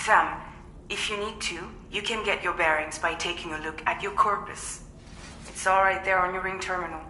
Sam, if you need to, you can get your bearings by taking a look at your corpus. It's all right there on your ring terminal.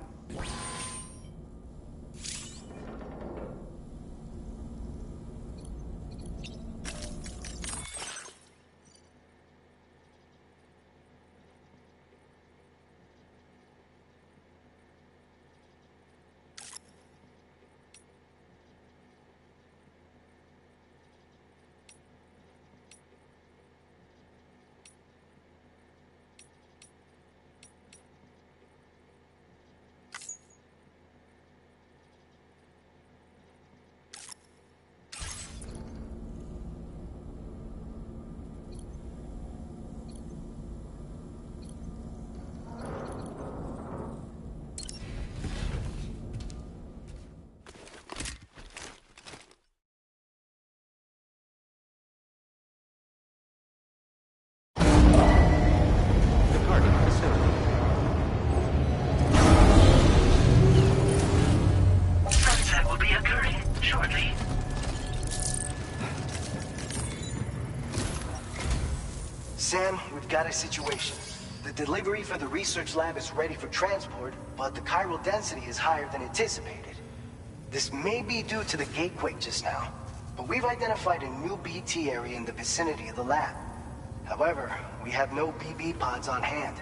Sam, we've got a situation. The delivery for the research lab is ready for transport, but the chiral density is higher than anticipated. This may be due to the gatequake just now, but we've identified a new BT area in the vicinity of the lab. However, we have no BB pods on hand.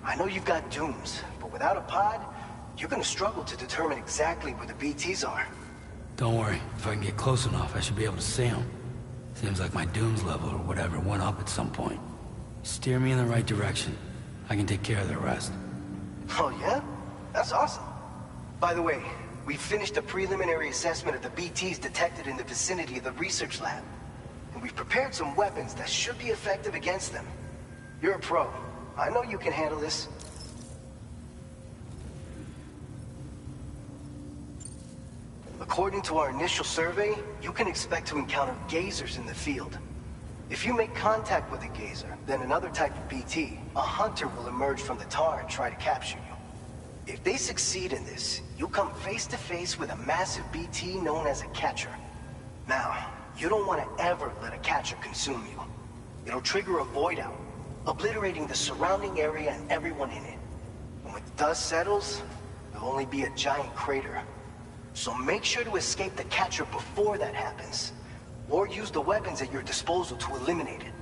I know you've got dooms, but without a pod, you're gonna struggle to determine exactly where the BTs are. Don't worry, if I can get close enough, I should be able to see them. Seems like my dooms level or whatever went up at some point. Steer me in the right direction. I can take care of the rest. Oh yeah? That's awesome. By the way, we finished a preliminary assessment of the BTs detected in the vicinity of the research lab. And we've prepared some weapons that should be effective against them. You're a pro. I know you can handle this. According to our initial survey, you can expect to encounter gazers in the field. If you make contact with a gazer, then another type of BT, a hunter will emerge from the tar and try to capture you. If they succeed in this, you'll come face to face with a massive BT known as a catcher. Now, you don't want to ever let a catcher consume you. It'll trigger a void out, obliterating the surrounding area and everyone in it. And when the dust settles, there'll only be a giant crater. So make sure to escape the catcher before that happens, or use the weapons at your disposal to eliminate it.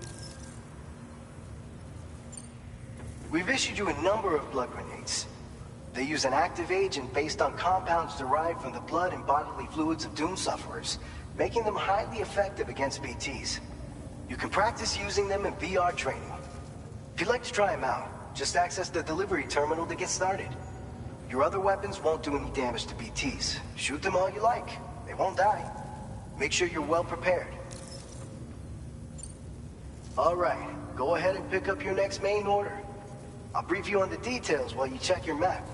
We've issued you a number of blood grenades. They use an active agent based on compounds derived from the blood and bodily fluids of Doom sufferers, making them highly effective against BTs. You can practice using them in VR training. If you'd like to try them out, just access the delivery terminal to get started. Your other weapons won't do any damage to BTs. Shoot them all you like. They won't die. Make sure you're well prepared. All right, go ahead and pick up your next main order. I'll brief you on the details while you check your map.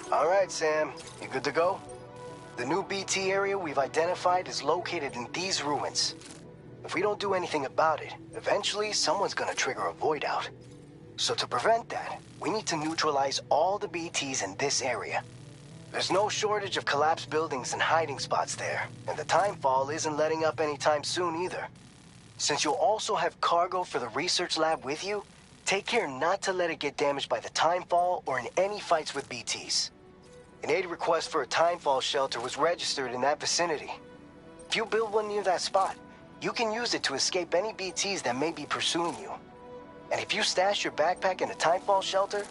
All right, Sam. You good to go? The new BT area we've identified is located in these ruins. If we don't do anything about it, eventually someone's gonna trigger a void out. So to prevent that, we need to neutralize all the BTs in this area. There's no shortage of collapsed buildings and hiding spots there, and the timefall isn't letting up anytime soon either. Since you'll also have cargo for the research lab with you, take care not to let it get damaged by the timefall or in any fights with BTs. An aid request for a timefall shelter was registered in that vicinity. If you build one near that spot, you can use it to escape any BTs that may be pursuing you. And if you stash your backpack in a timefall shelter,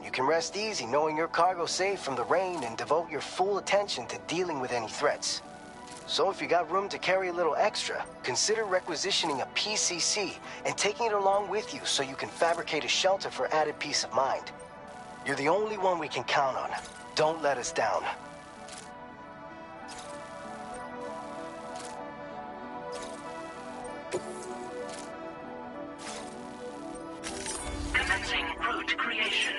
you can rest easy knowing your cargo's safe from the rain and devote your full attention to dealing with any threats. So if you got room to carry a little extra, consider requisitioning a PCC and taking it along with you so you can fabricate a shelter for added peace of mind. You're the only one we can count on. Don't let us down. Commencing route creation.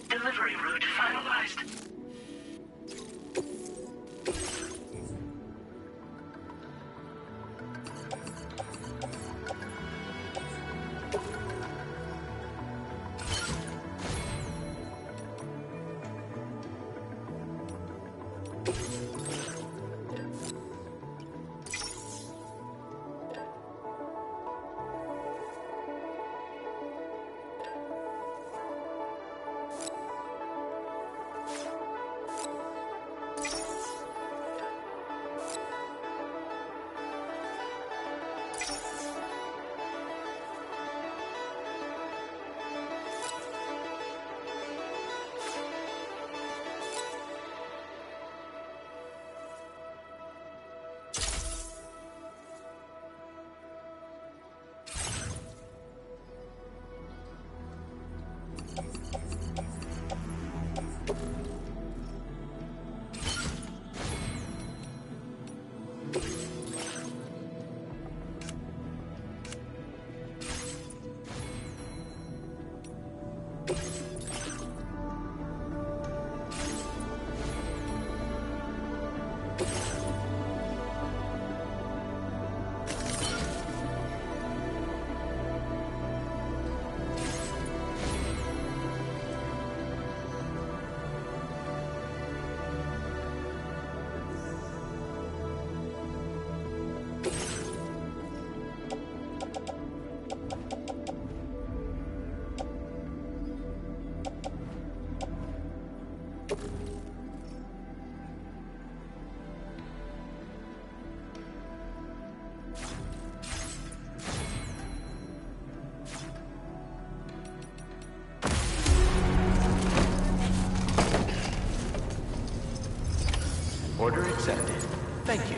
Delivery route finalized. Order accepted. Thank you.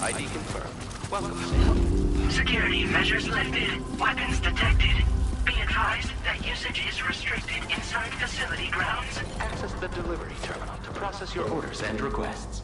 ID confirmed. Welcome, Sam. Security measures lifted. Weapons detected. Be advised that usage is restricted inside facility grounds. Access the delivery terminal to process your orders and requests.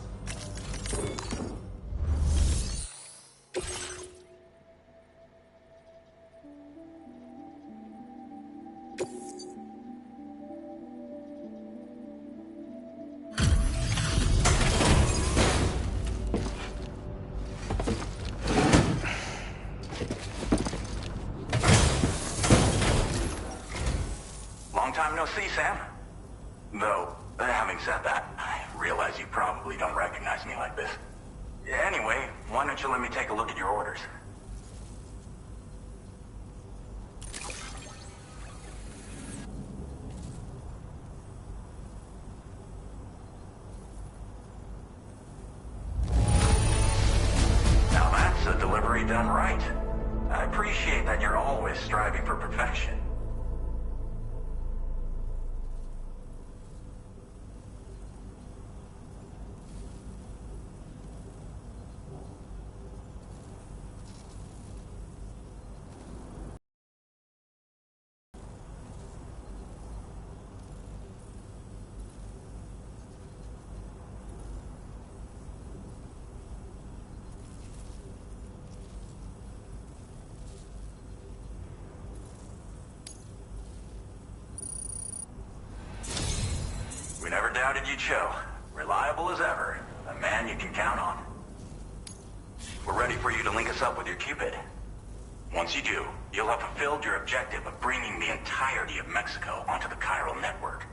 Long time no see, Sam. Though, having said that, I realize you probably don't recognize me like this. Anyway, why don't you let me take a look at your orders? Now that's a delivery done right. I appreciate that you're always striving for perfection. We never doubted you'd show. Reliable as ever. A man you can count on. We're ready for you to link us up with your Cupid. Once you do, you'll have fulfilled your objective of bringing the entirety of Mexico onto the chiral network.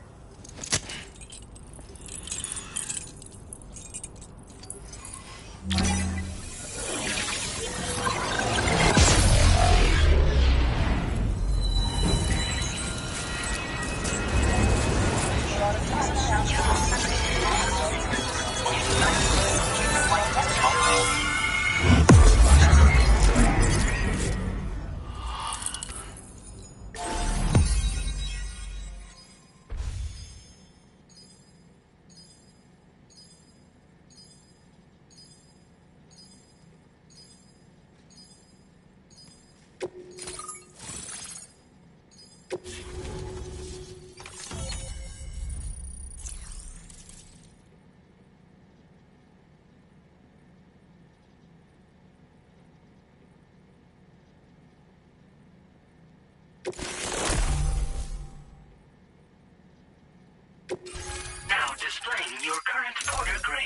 Now displaying your current order grade.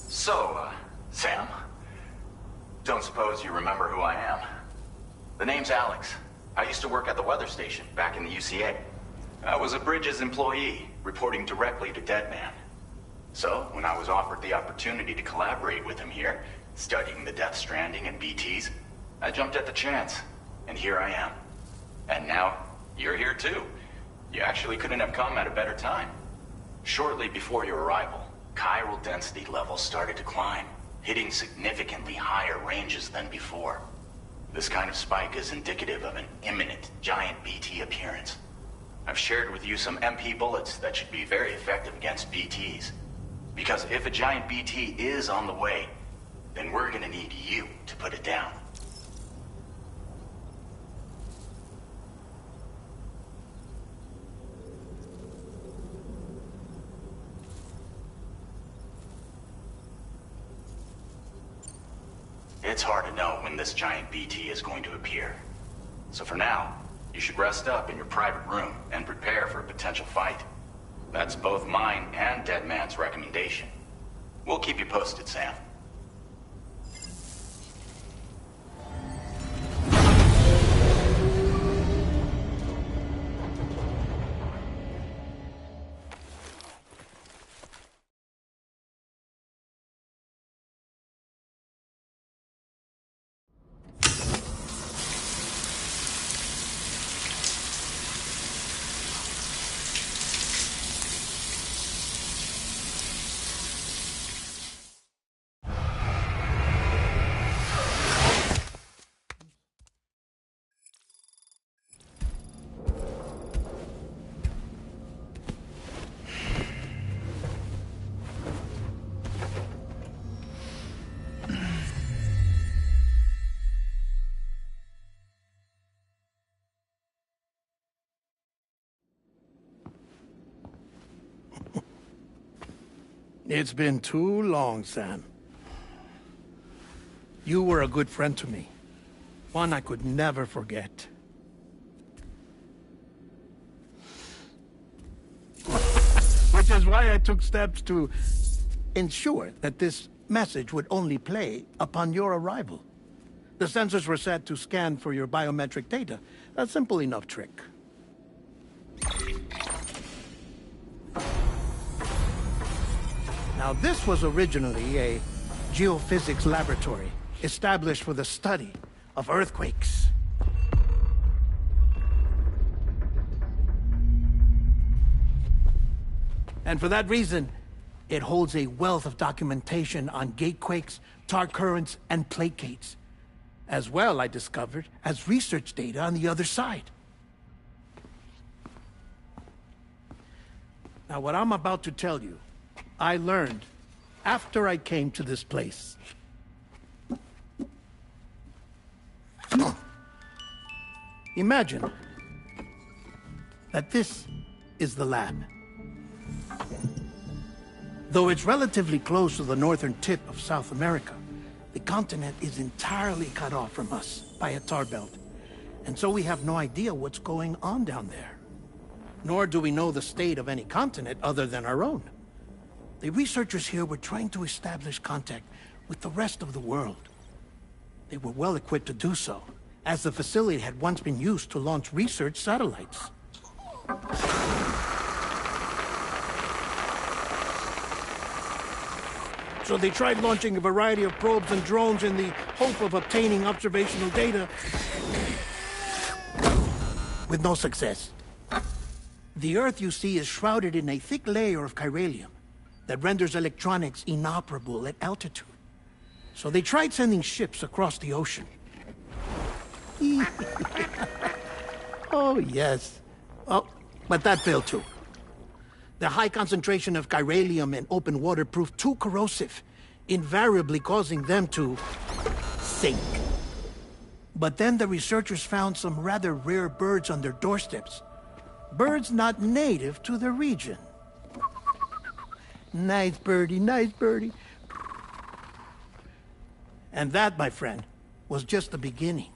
So, Sam, don't suppose you remember who I am? The name's Alex. I used to work at the weather station back in the UCA. I was a Bridges employee, reporting directly to Deadman. So, when I was offered the opportunity to collaborate with him here, studying the Death Stranding and BTs, I jumped at the chance, and here I am. And now, you're here too. You actually couldn't have come at a better time. Shortly before your arrival, chiral density levels started to climb, hitting significantly higher ranges than before. This kind of spike is indicative of an imminent giant BT appearance. I've shared with you some MP bullets that should be very effective against BTs. Because if a giant BT is on the way, then we're gonna need you to put it down. It's hard to know when this giant BT is going to appear. So for now, you should rest up in your private room and prepare for a potential fight. That's both mine and Deadman's recommendation. We'll keep you posted, Sam. It's been too long, Sam. You were a good friend to me. One I could never forget. Which is why I took steps to ensure that this message would only play upon your arrival. The sensors were set to scan for your biometric data. A simple enough trick. Now, this was originally a geophysics laboratory established for the study of earthquakes. And for that reason, it holds a wealth of documentation on gatequakes, tar currents, and placates. As well, I discovered, as research data on the other side. Now, what I'm about to tell you, I learned after I came to this place. Imagine that this is the lab. Though it's relatively close to the northern tip of South America, the continent is entirely cut off from us by a tar belt. And so we have no idea what's going on down there. Nor do we know the state of any continent other than our own. The researchers here were trying to establish contact with the rest of the world. They were well equipped to do so, as the facility had once been used to launch research satellites. So they tried launching a variety of probes and drones in the hope of obtaining observational data, with no success. The Earth, you see, is shrouded in a thick layer of chiralium that renders electronics inoperable at altitude. So they tried sending ships across the ocean. Oh, yes. Oh, but that failed too. The high concentration of chiralium in open water proved too corrosive, invariably causing them to sink. But then the researchers found some rather rare birds on their doorsteps. Birds not native to the region. Nice birdie, nice birdie. And that, my friend, was just the beginning.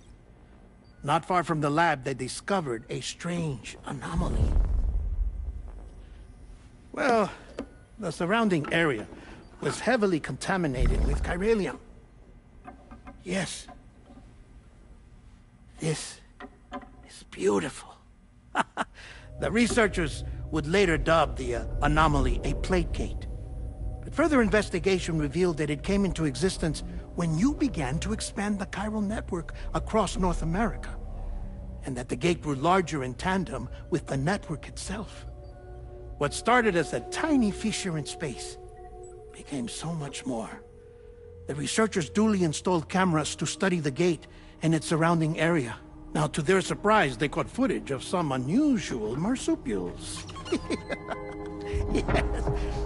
Not far from the lab, they discovered a strange anomaly. Well, the surrounding area was heavily contaminated with chiralium. Yes. This is beautiful. The researchers would later dub the anomaly a plate gate. But further investigation revealed that it came into existence when you began to expand the chiral network across North America, and that the gate grew larger in tandem with the network itself. What started as a tiny fissure in space became so much more. The researchers duly installed cameras to study the gate and its surrounding area. Now, to their surprise, they caught footage of some unusual marsupials. Yes,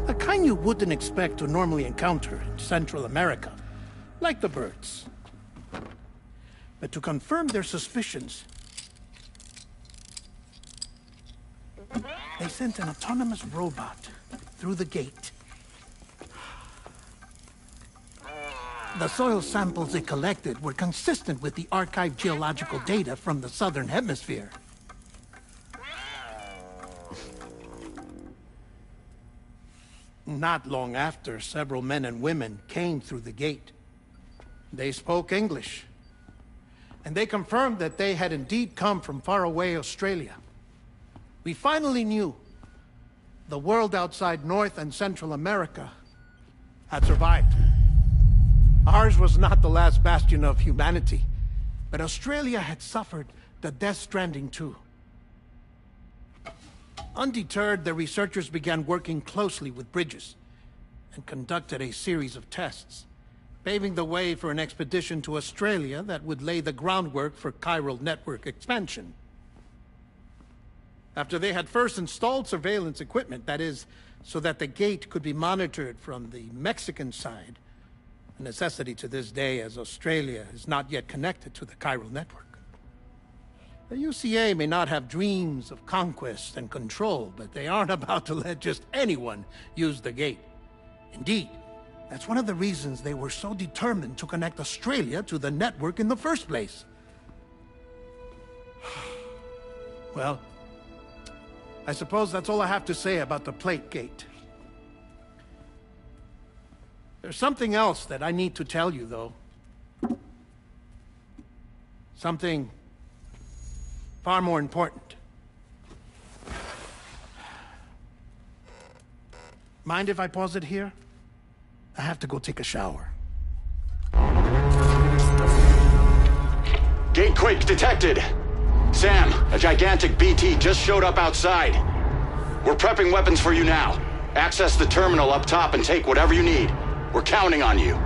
a kind you wouldn't expect to normally encounter in Central America, like the birds. But to confirm their suspicions, they sent an autonomous robot through the gate. The soil samples it collected were consistent with the archived geological data from the southern hemisphere. Not long after, several men and women came through the gate. They spoke English, and they confirmed that they had indeed come from faraway Australia. We finally knew the world outside North and Central America had survived. Ours was not the last bastion of humanity, but Australia had suffered the death stranding too. Undeterred, the researchers began working closely with Bridges and conducted a series of tests, paving the way for an expedition to Australia that would lay the groundwork for chiral network expansion. After they had first installed surveillance equipment, that is, so that the gate could be monitored from the Mexican side, a necessity to this day as Australia is not yet connected to the chiral network. The UCA may not have dreams of conquest and control, but they aren't about to let just anyone use the gate. Indeed, that's one of the reasons they were so determined to connect Australia to the network in the first place. Well, I suppose that's all I have to say about the Plate Gate. There's something else that I need to tell you, though. Something far more important. Mind if I pause it here? I have to go take a shower. Gate quake detected! Sam, a gigantic BT just showed up outside. We're prepping weapons for you now. Access the terminal up top and take whatever you need. We're counting on you.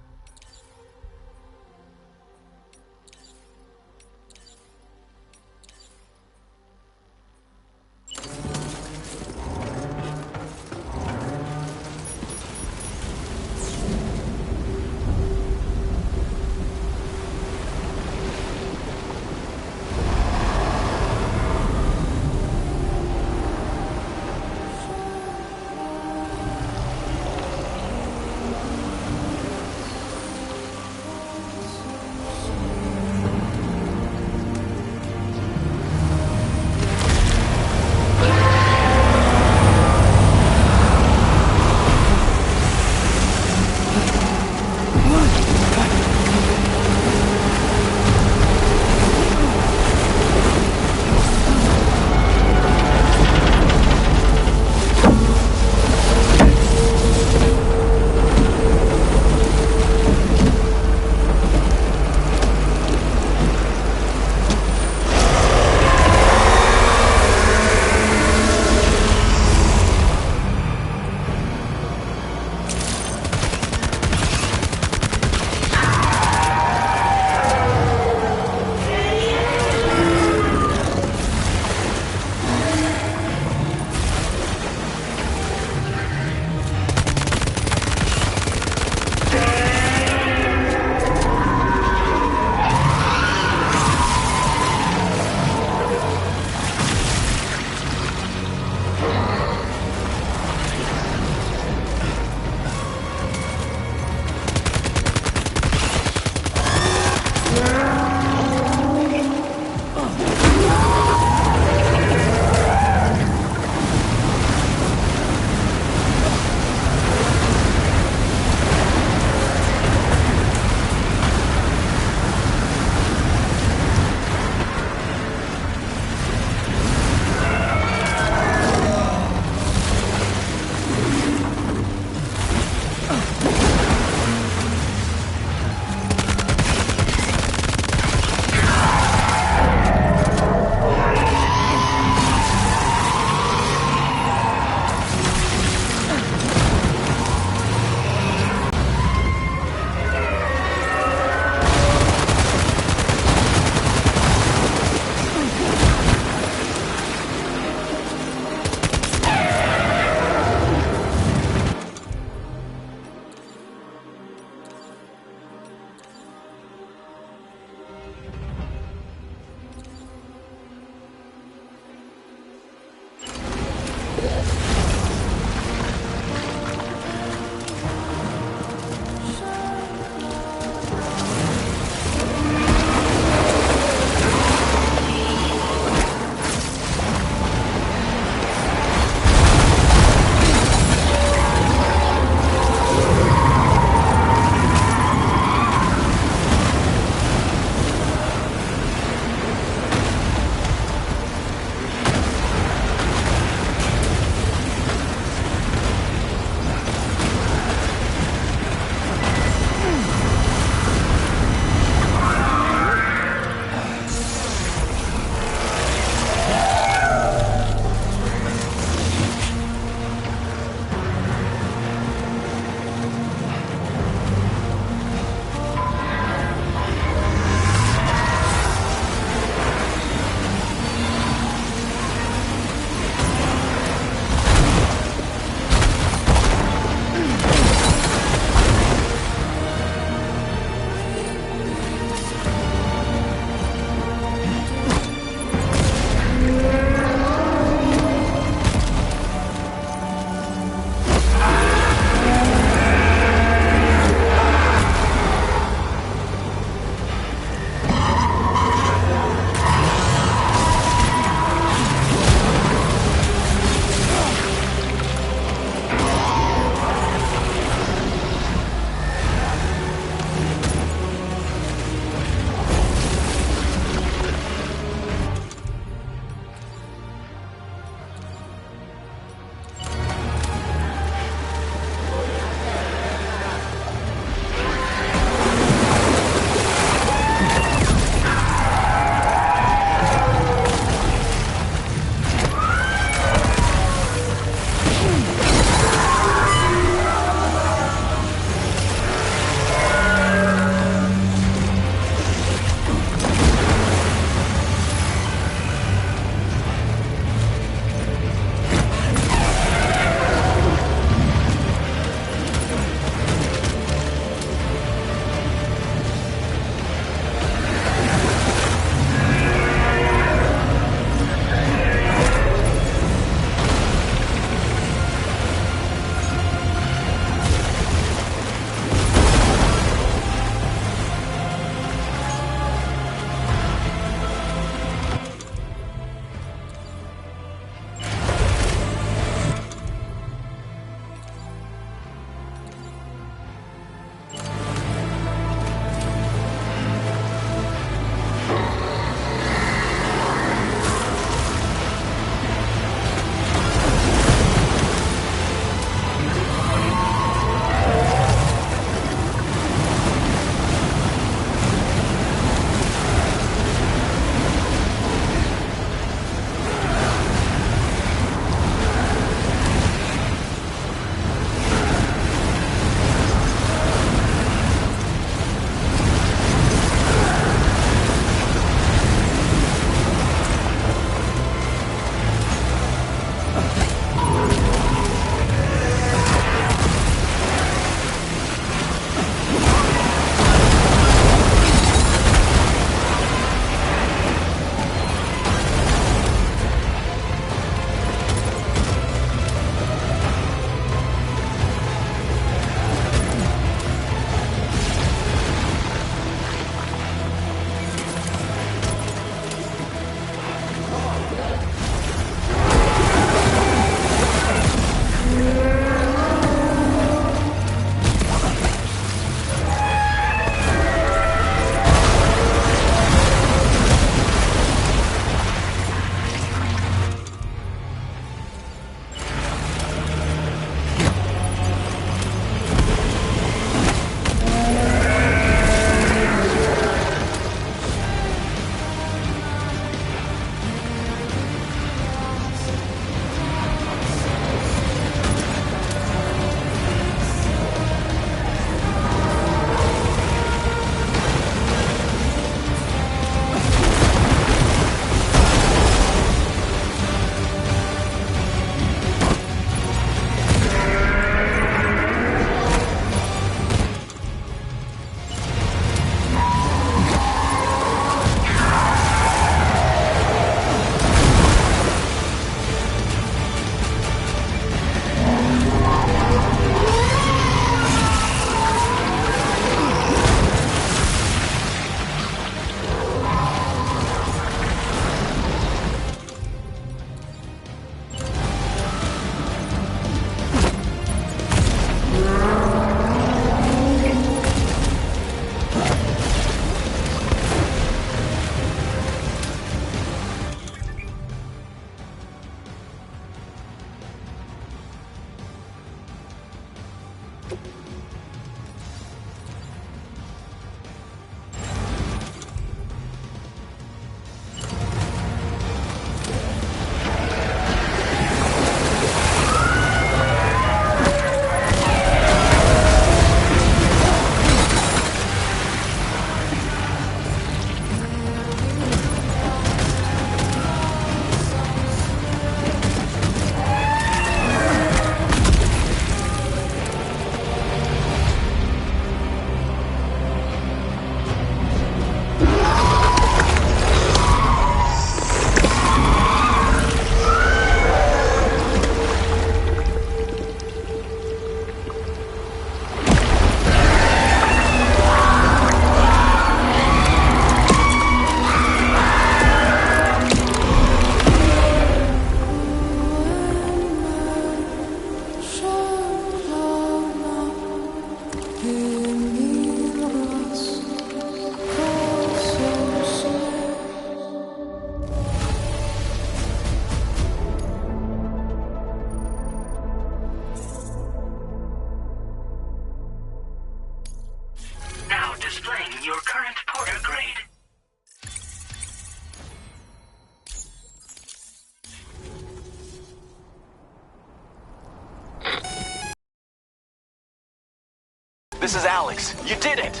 this is Alex. You did it!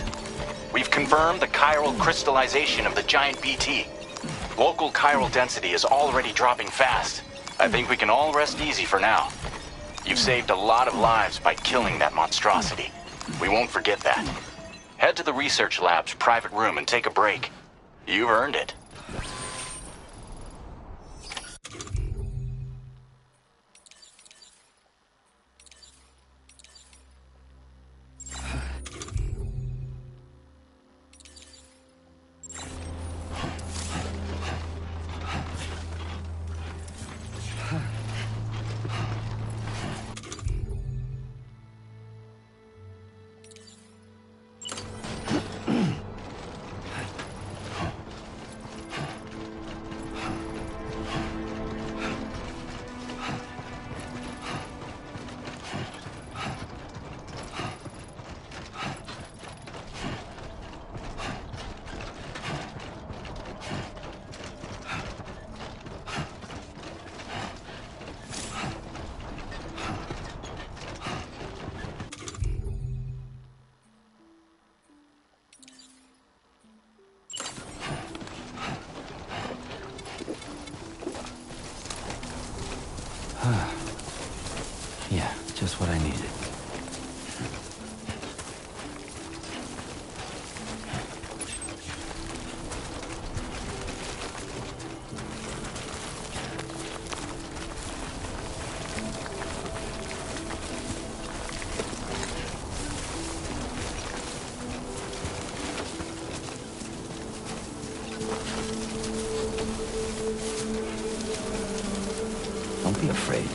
We've confirmed the chiral crystallization of the giant BT. Local chiral density is already dropping fast. I think we can all rest easy for now. You've saved a lot of lives by killing that monstrosity. We won't forget that. Head to the research lab's private room and take a break. You've earned it. Yeah, just what I needed. Don't be afraid.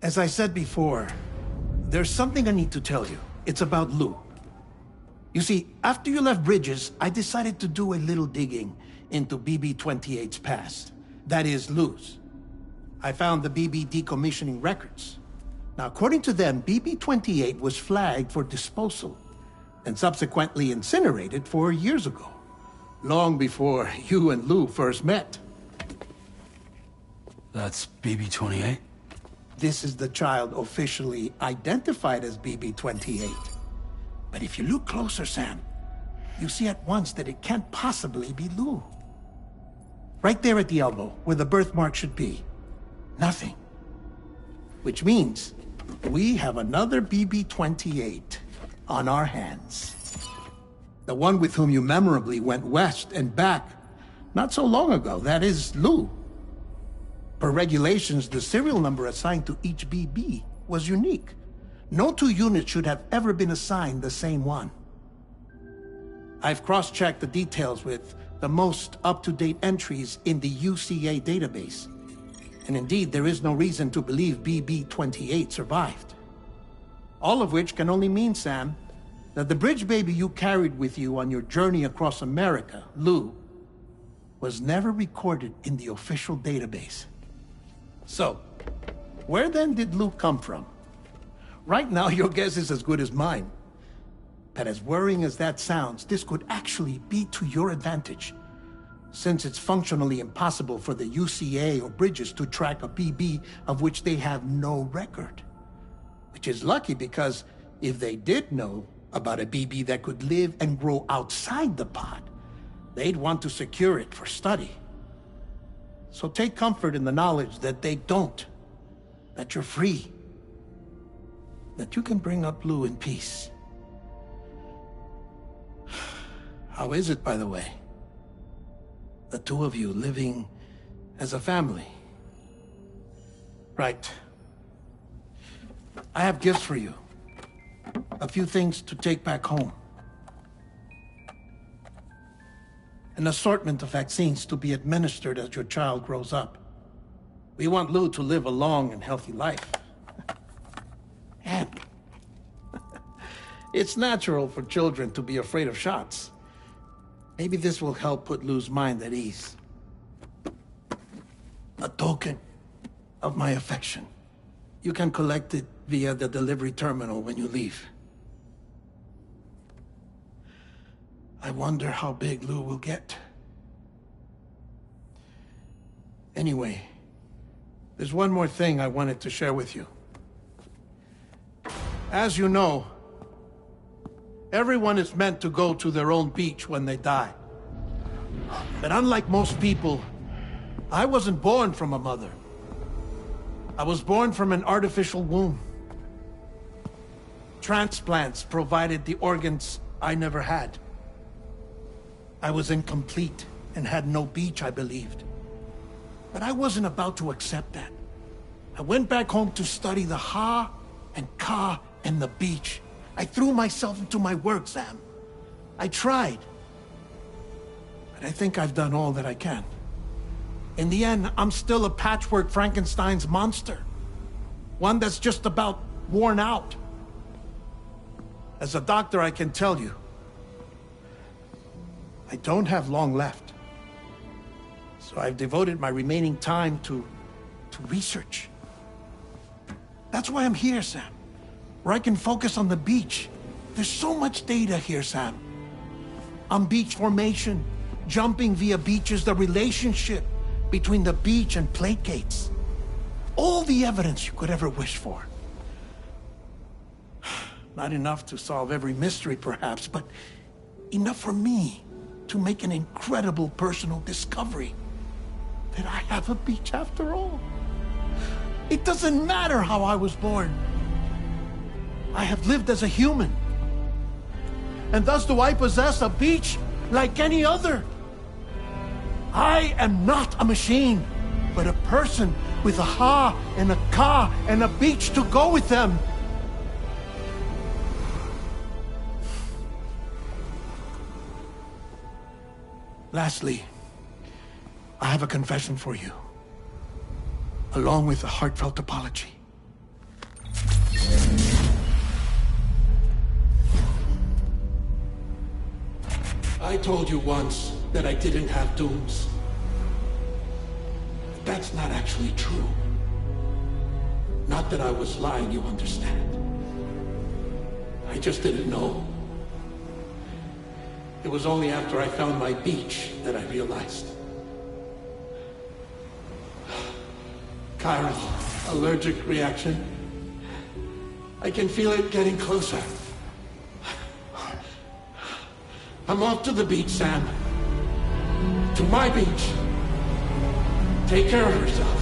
As I said before, there's something I need to tell you. It's about Lou. You see, after you left Bridges, I decided to do a little digging into BB-28's past. That is, Lou's. I found the BB decommissioning records. Now, according to them, BB-28 was flagged for disposal and subsequently incinerated 4 years ago, long before you and Lou first met. That's BB-28? This is the child officially identified as BB-28. But if you look closer, Sam, you see at once that it can't possibly be Lou. Right there at the elbow, where the birthmark should be. Nothing. Which means we have another BB-28 on our hands. The one with whom you memorably went west and back not so long ago, that is Lou. Per regulations, the serial number assigned to each BB was unique. No two units should have ever been assigned the same one. I've cross-checked the details with the most up-to-date entries in the UCA database. And indeed, there is no reason to believe BB-28 survived. All of which can only mean, Sam, that the bridge baby you carried with you on your journey across America, Lou, was never recorded in the official database. So, where then did Lou come from? Right now, your guess is as good as mine. But as worrying as that sounds, this could actually be to your advantage, since it's functionally impossible for the UCA or Bridges to track a BB of which they have no record. Which is lucky, because if they did know about a BB that could live and grow outside the pod, they'd want to secure it for study. So take comfort in the knowledge that they don't, that you're free, that you can bring up Lou in peace. How is it, by the way? The two of you living as a family? Right. I have gifts for you. A few things to take back home. An assortment of vaccines to be administered as your child grows up. We want Lou to live a long and healthy life. And it's natural for children to be afraid of shots. Maybe this will help put Lou's mind at ease. A token of my affection. You can collect it via the delivery terminal when you leave. I wonder how big Lou will get. Anyway, there's one more thing I wanted to share with you. As you know, everyone is meant to go to their own beach when they die. But unlike most people, I wasn't born from a mother. I was born from an artificial womb. Transplants provided the organs I never had. I was incomplete and had no beach, I believed. But I wasn't about to accept that. I went back home to study the Ha and Ka and the beach. I threw myself into my work, Sam. I tried. But I think I've done all that I can. In the end, I'm still a patchwork Frankenstein's monster. One that's just about worn out. As a doctor, I can tell you, I don't have long left. So I've devoted my remaining time to research. That's why I'm here, Sam. Where I can focus on the beach. There's so much data here, Sam. On beach formation, jumping via beaches, the relationship between the beach and plate gates. All the evidence you could ever wish for. Not enough to solve every mystery, perhaps, but enough for me to make an incredible personal discovery. That I have a beach after all. It doesn't matter how I was born. I have lived as a human. And thus do I possess a beach like any other. I am not a machine, but a person with a Ha and a Ka and a beach to go with them. Lastly, I have a confession for you, along with a heartfelt apology. I told you once that I didn't have dooms. But that's not actually true. Not that I was lying, you understand. I just didn't know. It was only after I found my beach that I realized. Chiral allergic reaction. I can feel it getting closer. I'm off to the beach, Sam. To my beach. Take care of yourself.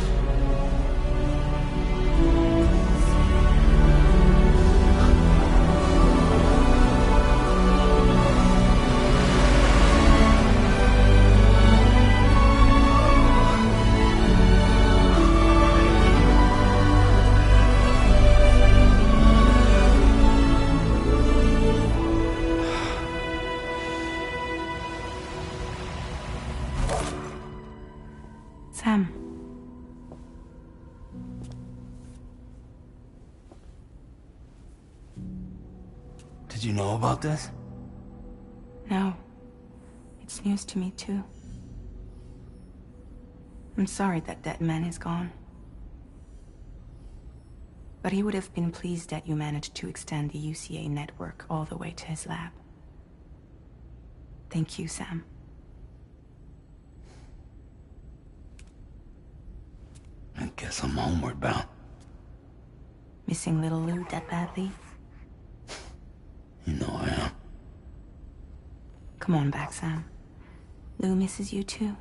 Sam. Did you know about this? No. It's news to me, too. I'm sorry that that man is gone. But he would have been pleased that you managed to extend the UCA network all the way to his lab. Thank you, Sam. I guess I'm homeward bound. Missing little Lou that badly? You know I am. Come on back, Sam. Lou misses you too.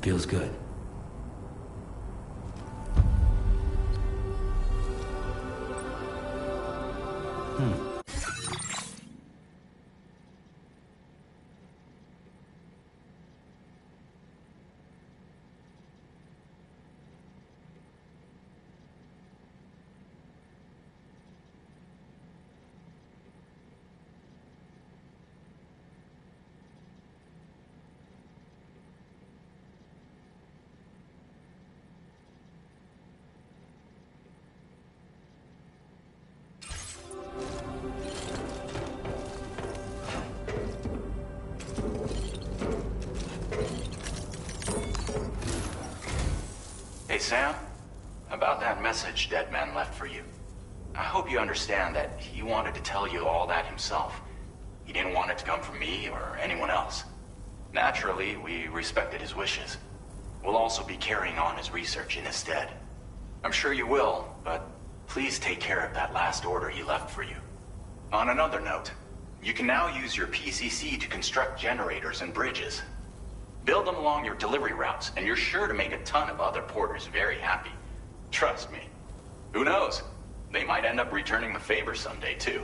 Feels good. Hey, Sam. About that message Deadman left for you. I hope you understand that he wanted to tell you all that himself. He didn't want it to come from me or anyone else. Naturally, we respected his wishes. We'll also be carrying on his research in his stead. I'm sure you will, but please take care of that last order he left for you. On another note, you can now use your PCC to construct generators and bridges. Build them along your delivery routes, and you're sure to make a ton of other porters very happy. Trust me. Who knows? They might end up returning the favor someday, too.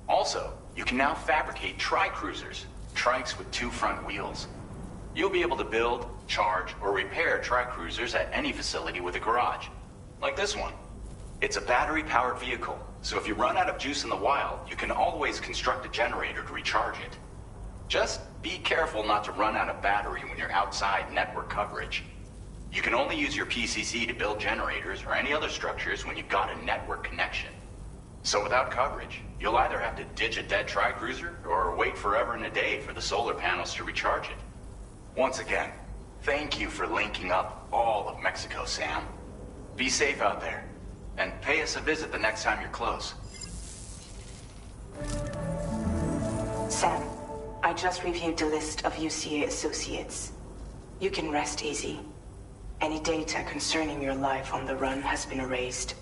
Also, you can now fabricate tri-cruisers, trikes with 2 front wheels. You'll be able to build, charge, or repair tri-cruisers at any facility with a garage. Like this one. It's a battery-powered vehicle, so if you run out of juice in the wild, you can always construct a generator to recharge it. Just be careful not to run out of battery when you're outside network coverage. You can only use your PCC to build generators or any other structures when you've got a network connection. So without coverage, you'll either have to ditch a dead tri-cruiser or wait forever and a day for the solar panels to recharge it. Once again, thank you for linking up all of Mexico, Sam. Be safe out there, and pay us a visit the next time you're close. Sam, I just reviewed the list of UCA associates. You can rest easy. Any data concerning your life on the run has been erased.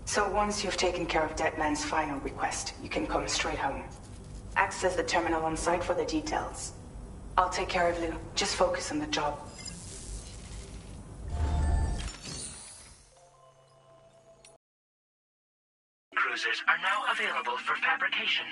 So once you've taken care of Deadman's final request, you can come straight home. Access the terminal on site for the details. I'll take care of Lou. Just focus on the job. Cruisers are now available for fabrication.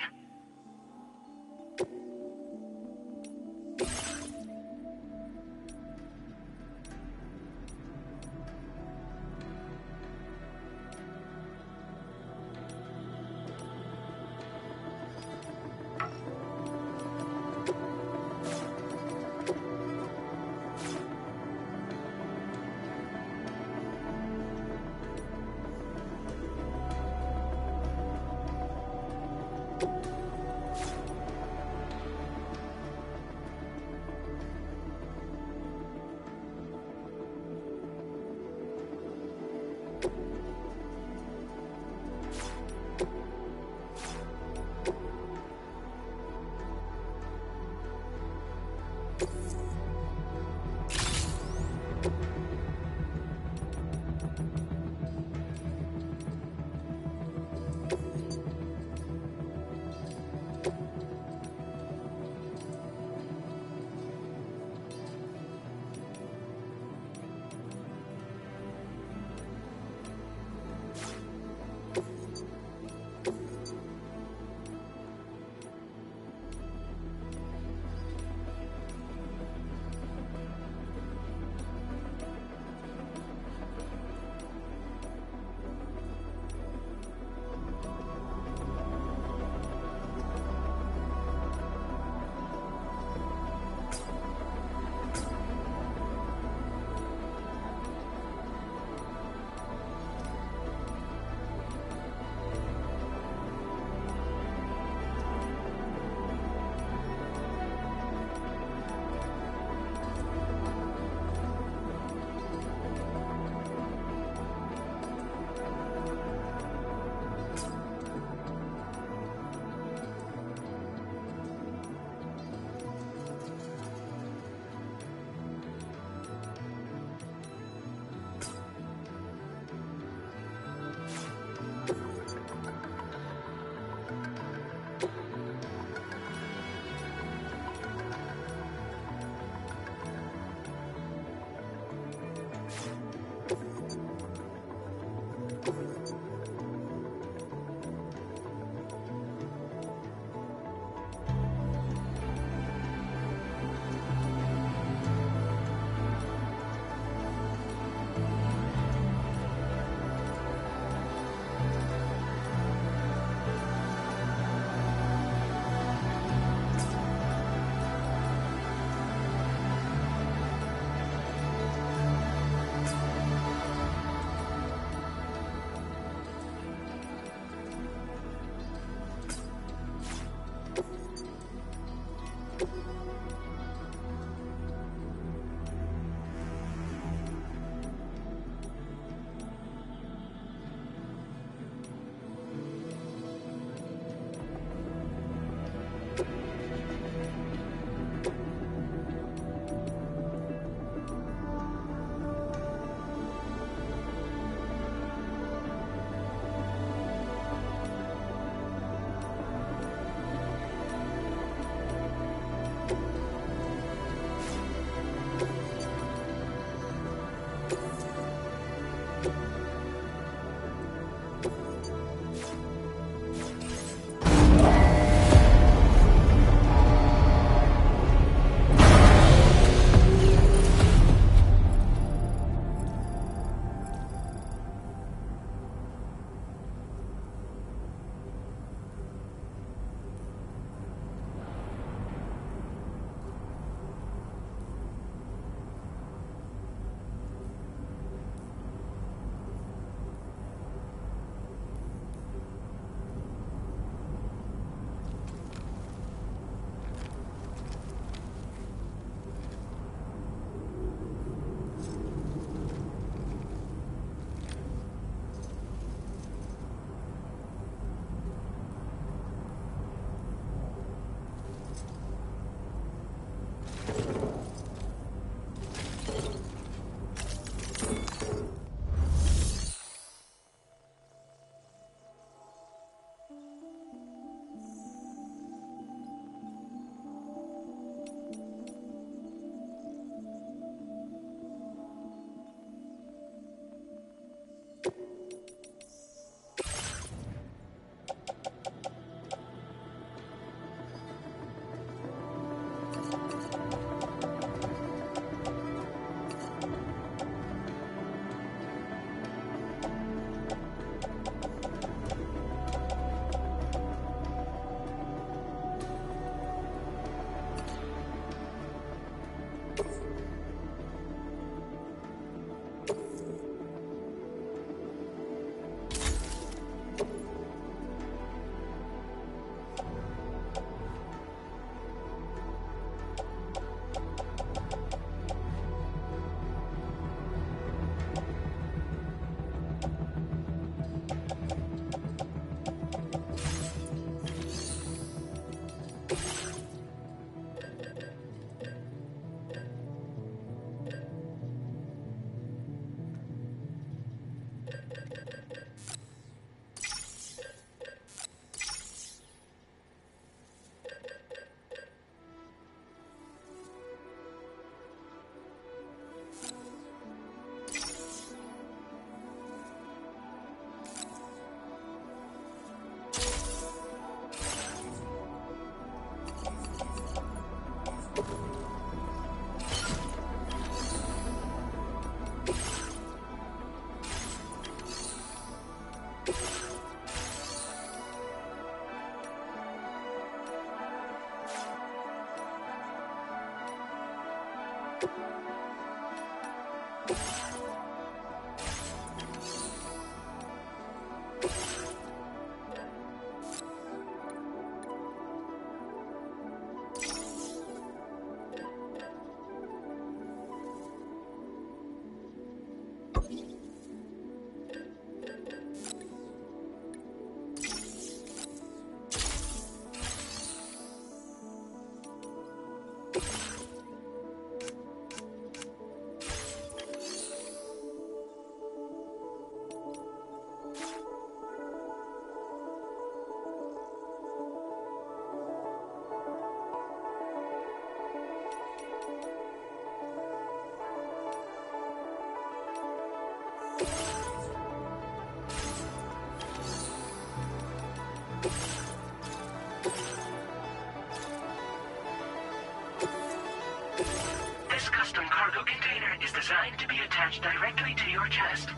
This custom cargo container is designed to be attached directly to your chest.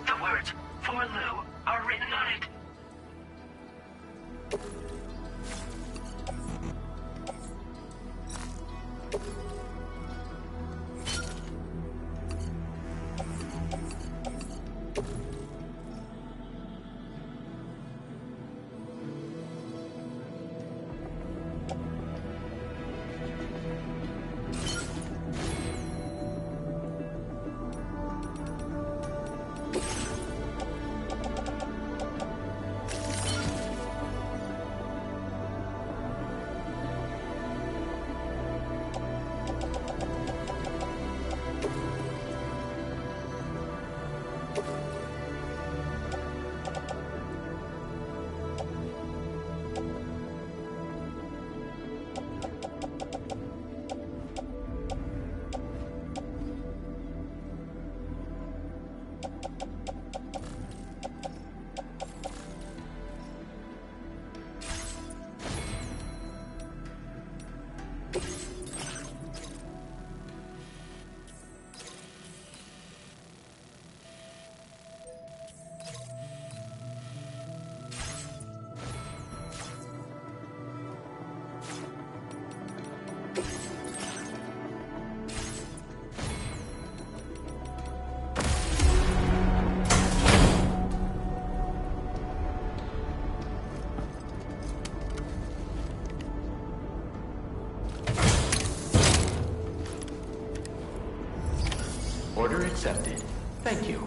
The words, "For Lou," are written on it. Order accepted. Thank you.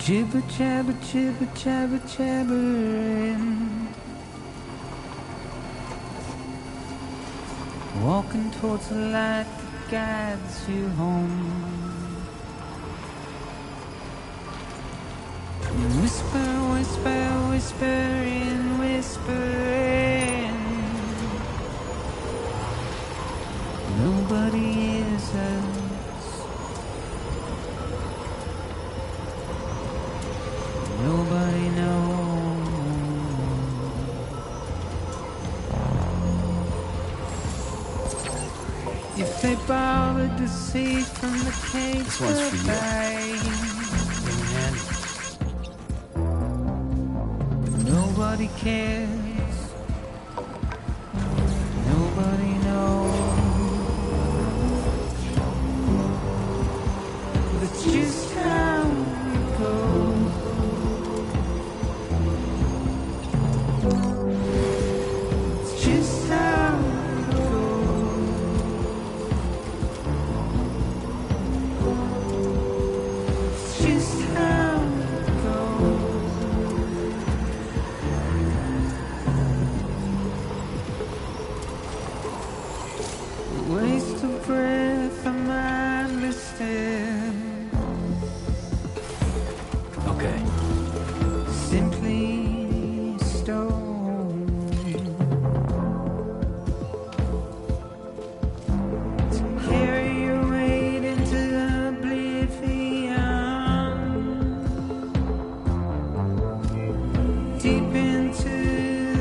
Jibber jabber, jibber jabber, jabbering. Walking towards the light that guides you home. Whisper, whisper, whispering, whispering. Nobody hears us. Nobody knows. If they bothered to see from the cage, this one's for you. Nobody cares. Nobody knows. That's just how it goes. Waste of breath, I'm understand. Okay. Simply stone. To carry your weight into oblivion. Deep into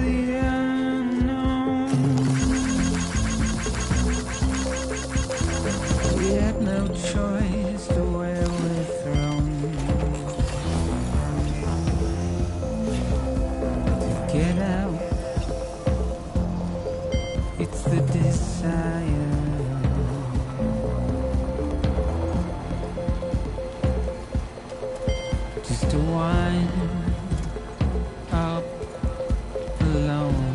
the unknown. We had no choice to where we're thrown. Get out. It's the desire. Just to wind up alone.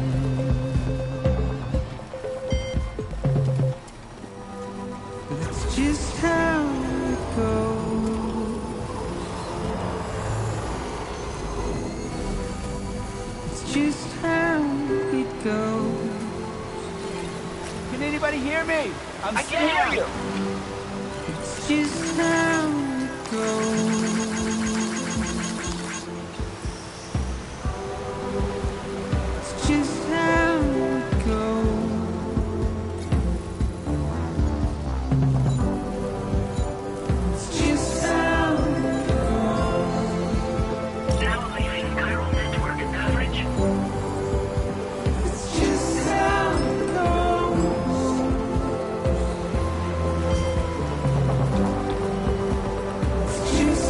But it's just how it goes. It's just how it goes. Can anybody hear me? I can hear you. It's just how it goes. It's just how it goes. It's just how it goes. Now leaving chiral network coverage. It's just how it goes. It's just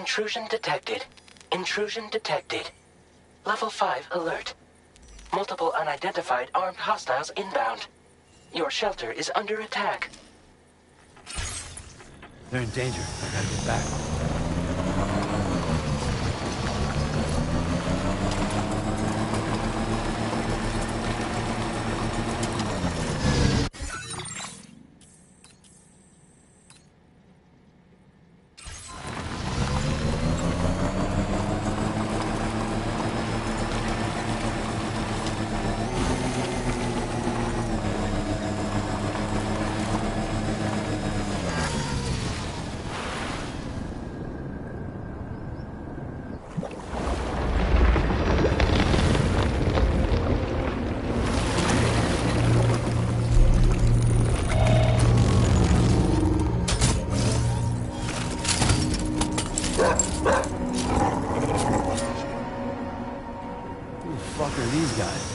Intrusion detected. Intrusion detected. Level 5 alert. Multiple unidentified armed hostiles inbound. Your shelter is under attack. They're in danger. I gotta get back. Who the fuck are these guys?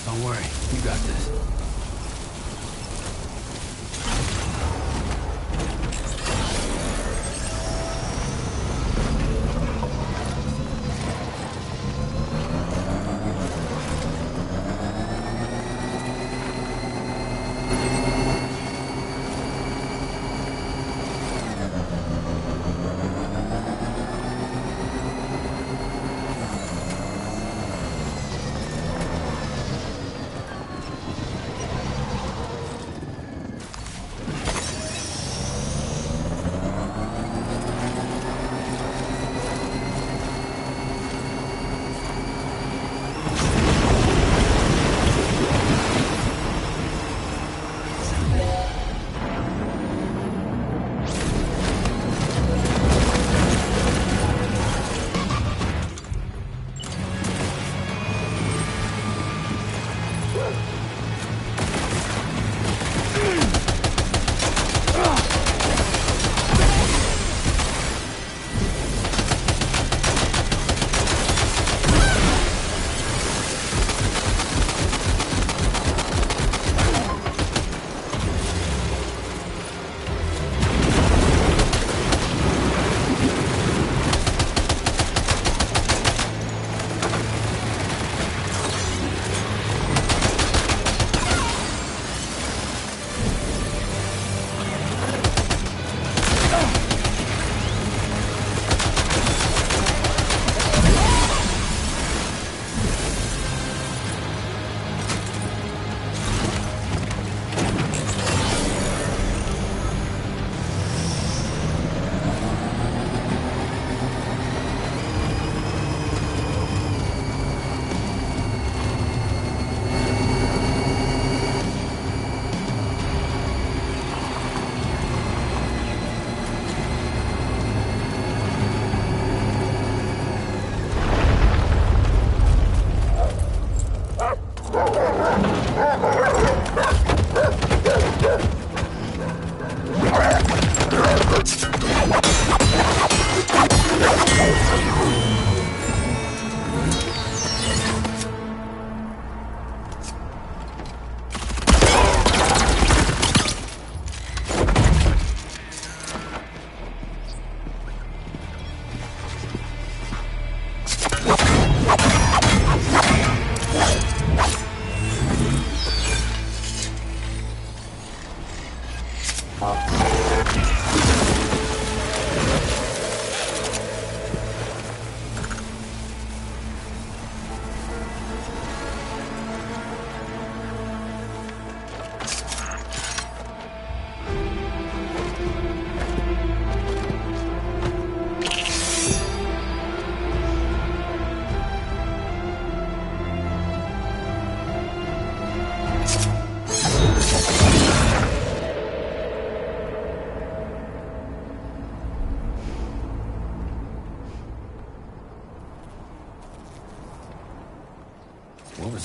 Don't worry, you got this.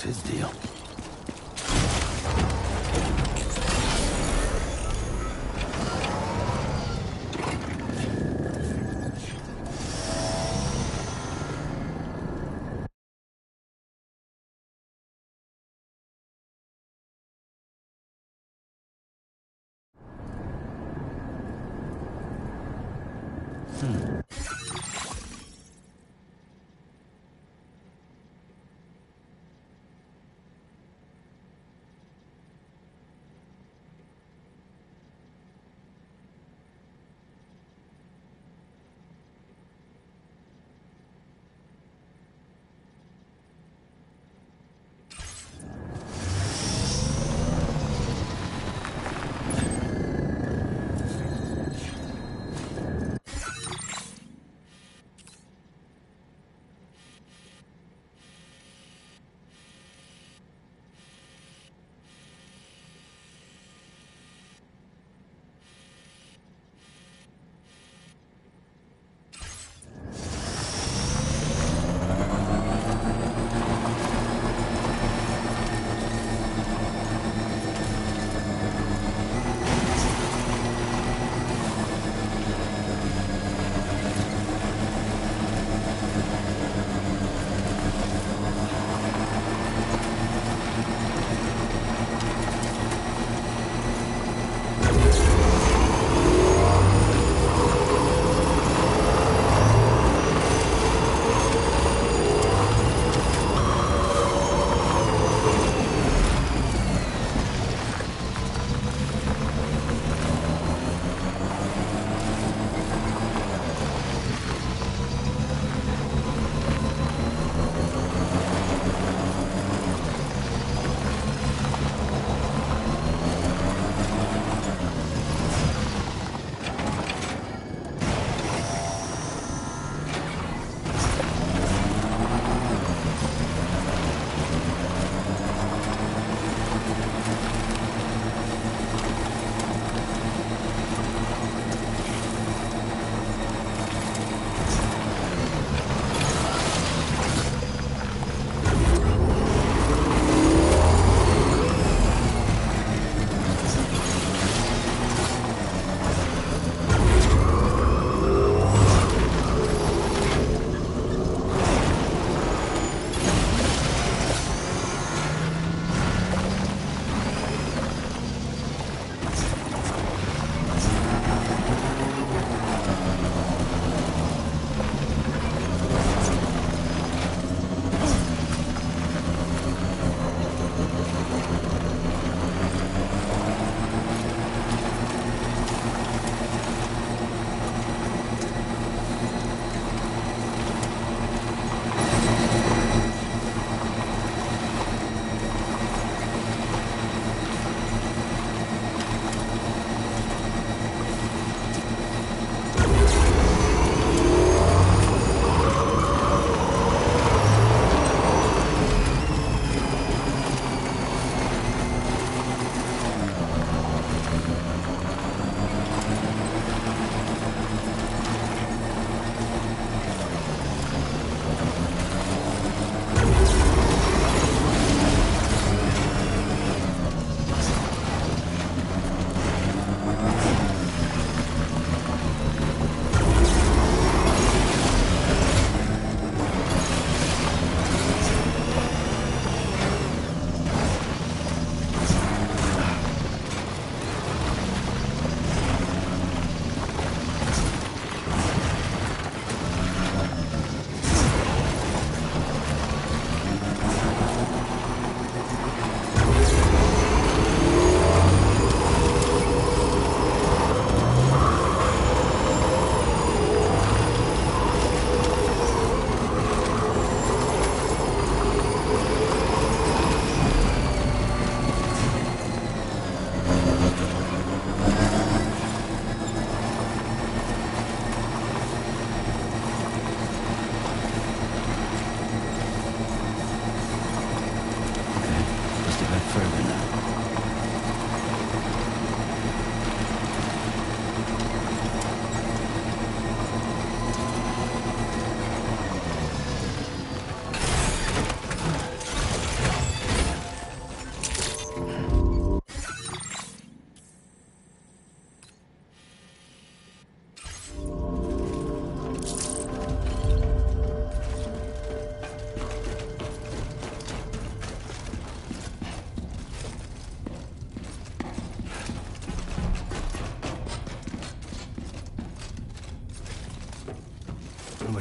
was his deal.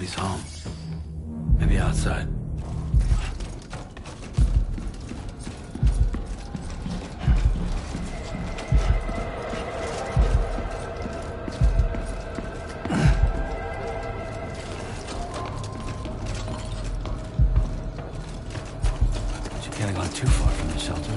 he's home. Maybe outside. She can't have gone too far from the shelter.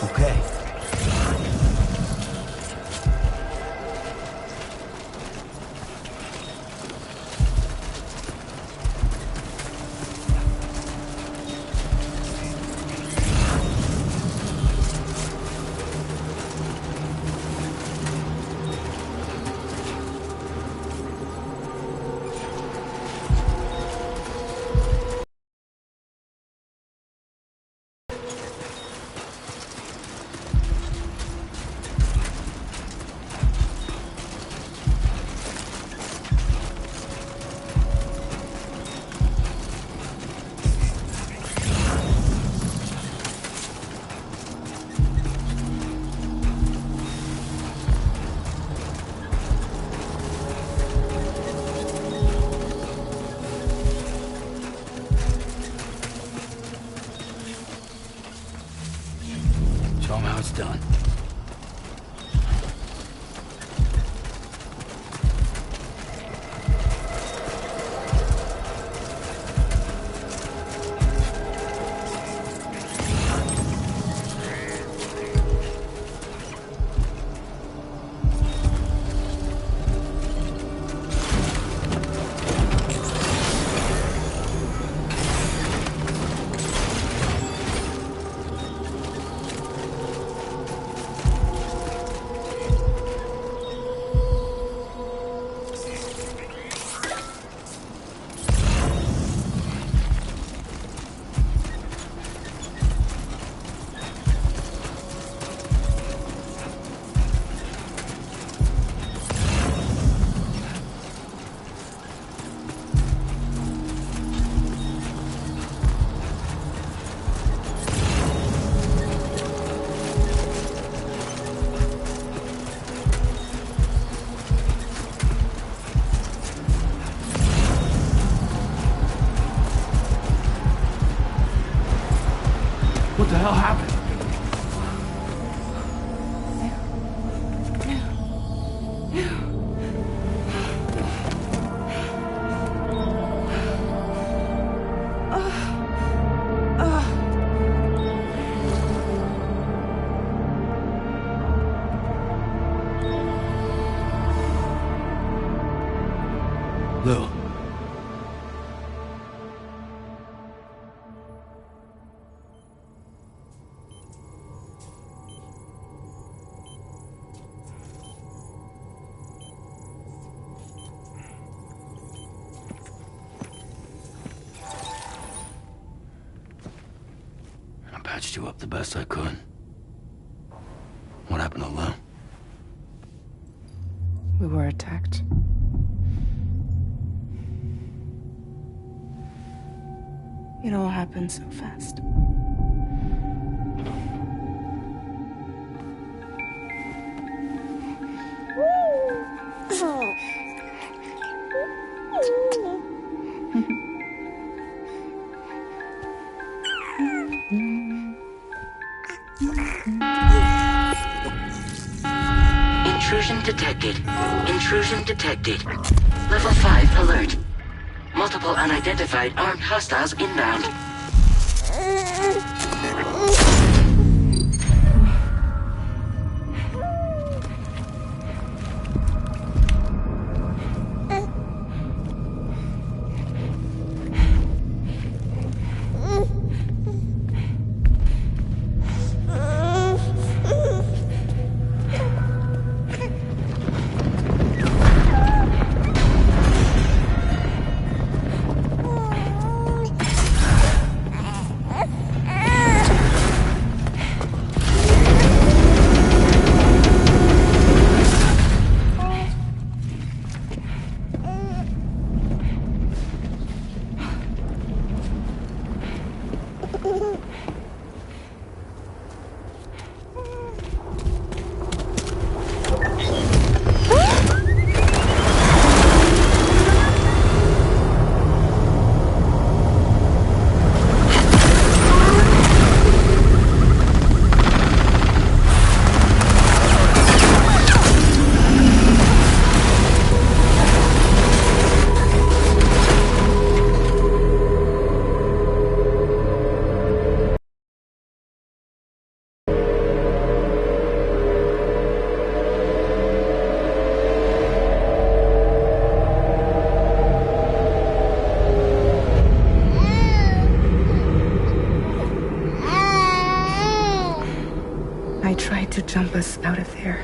Okay. Show him how it's done. What the hell happened? Lou. I patched you up the best I could. What happened to Lou? We were attacked. It all happened so fast. Intrusion detected. Intrusion detected. Level 5 alert. Multiple unidentified armed hostiles inbound. I tried to jump us out of there.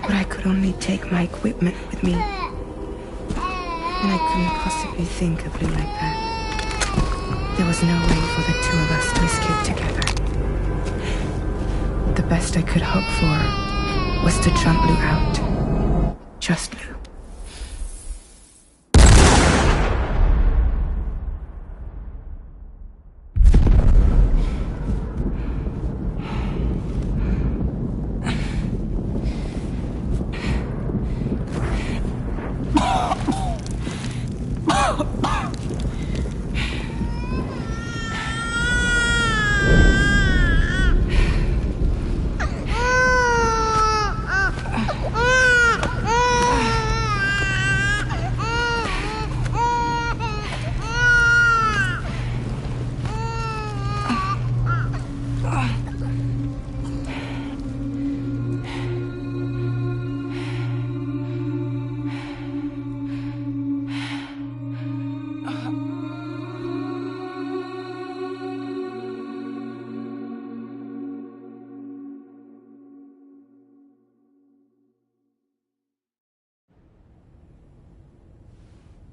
But I could only take my equipment with me. And I couldn't possibly think of Lou like that. There was no way for the two of us to escape together. The best I could hope for was to jump Lou out. Just Lou.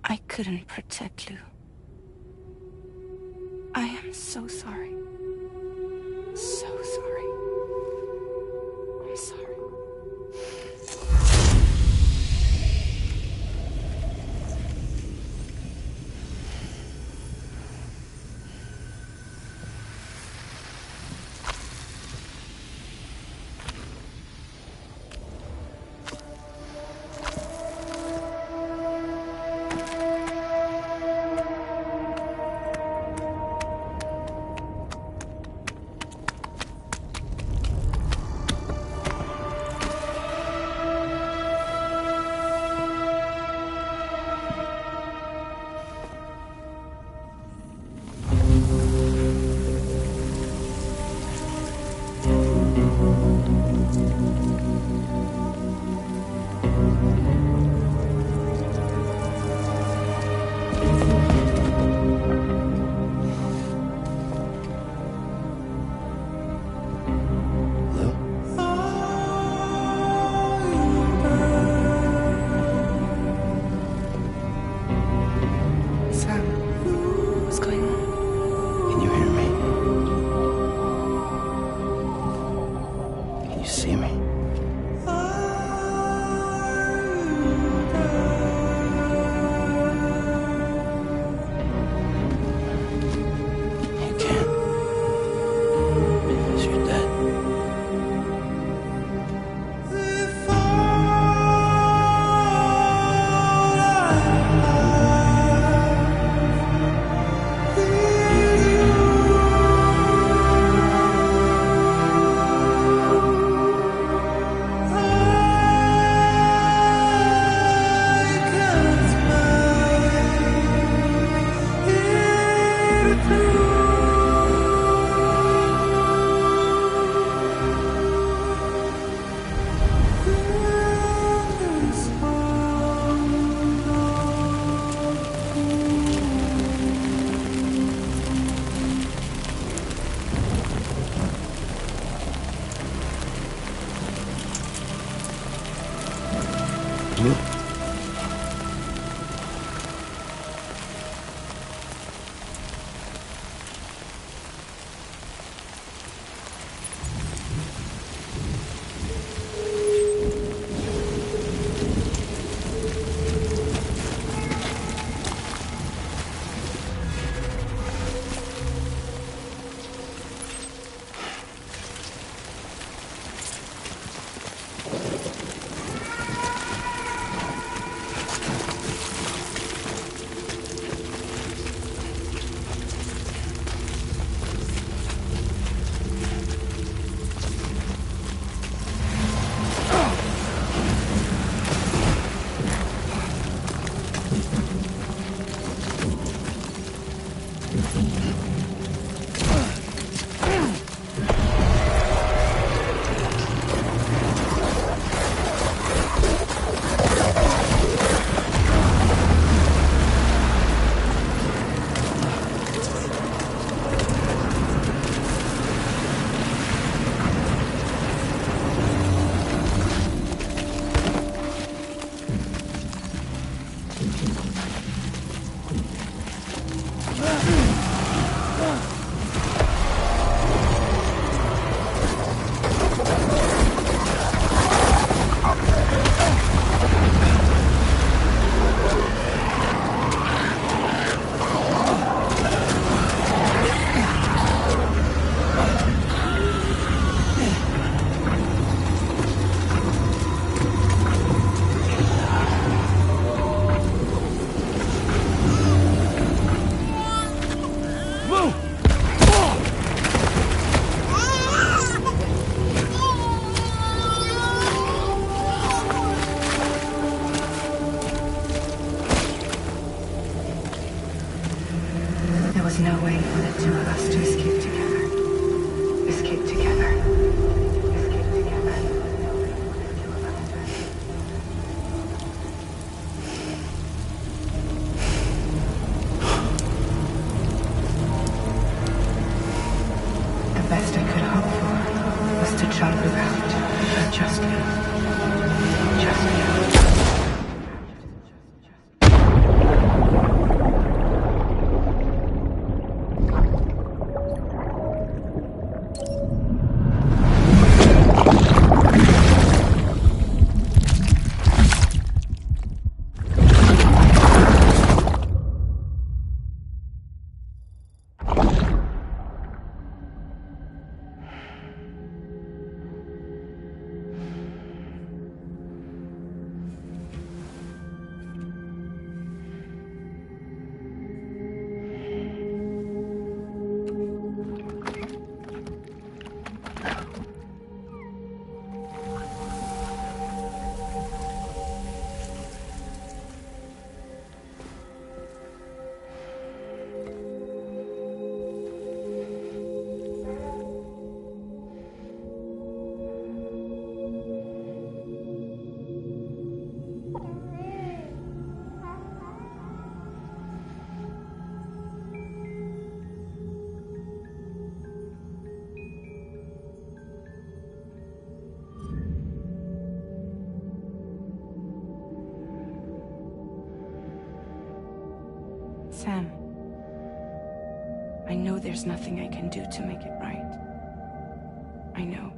I couldn't protect Lou. I am so sorry. So sorry. I'm sorry. There was no way for the two of us to escape together. Escape together. Escape together. The best I could hope for was to jump around. Just me. Just me. Sam, I know there's nothing I can do to make it right. I know.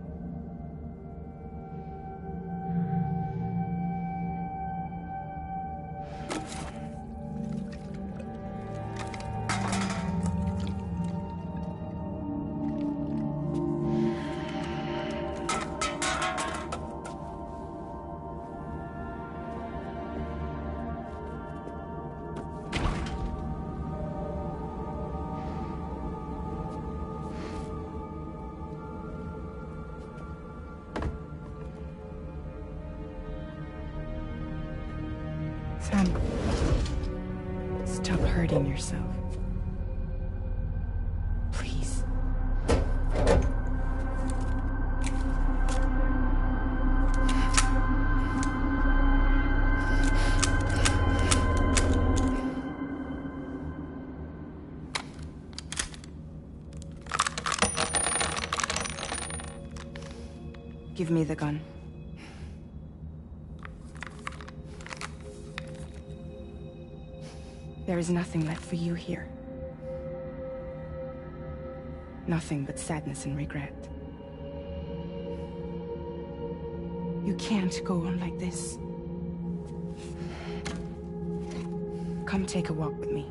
Sam, stop hurting yourself. Please. Give me the gun. There is nothing left for you here. Nothing but sadness and regret. You can't go on like this. Come take a walk with me.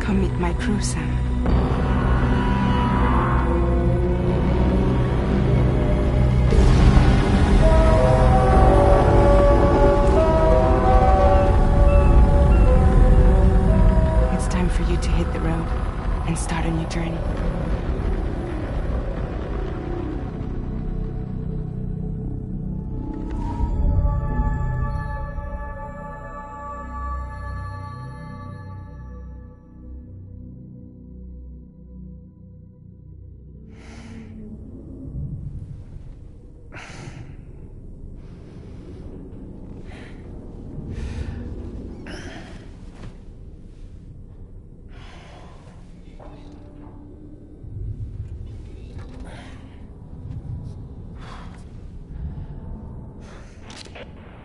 Come meet my crew, Sam. It's time for you to hit the road and start a new journey.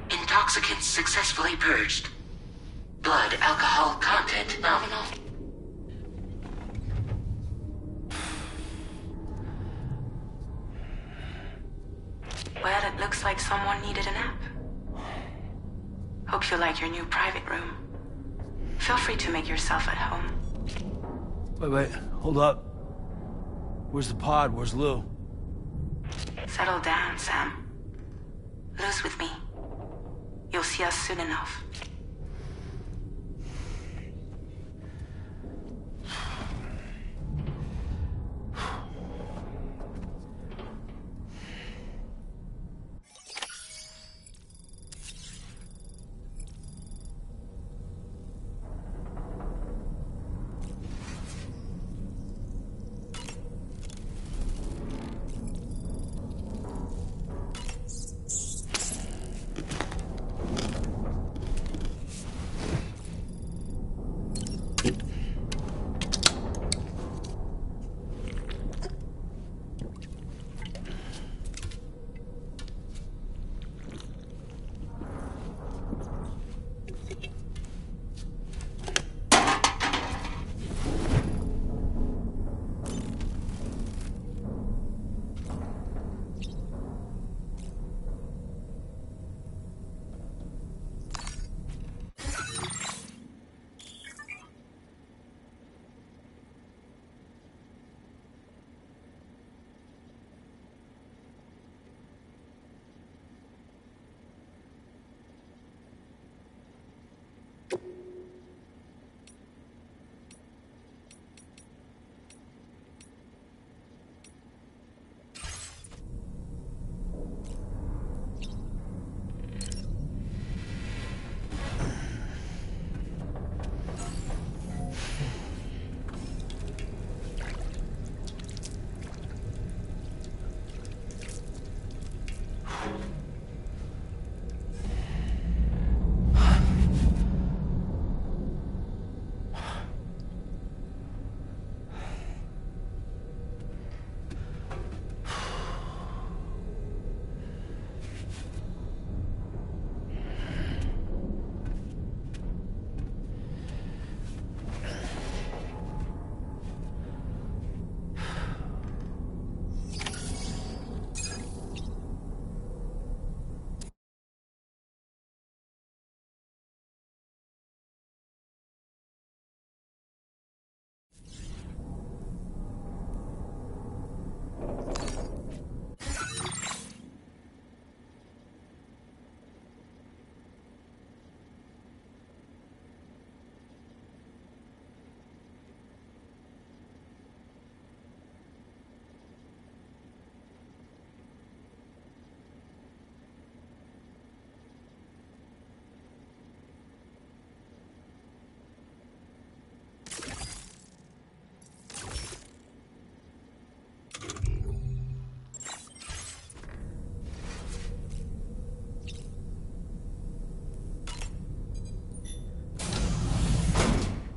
Intoxicants successfully purged. Blood alcohol content nominal. Well, it looks like someone needed a nap. Hope you like your new private room. Feel free to make yourself at home. Wait, hold up. Where's the pod? Where's Lou? Settle down, Sam. Lou's with me. You'll see us soon enough.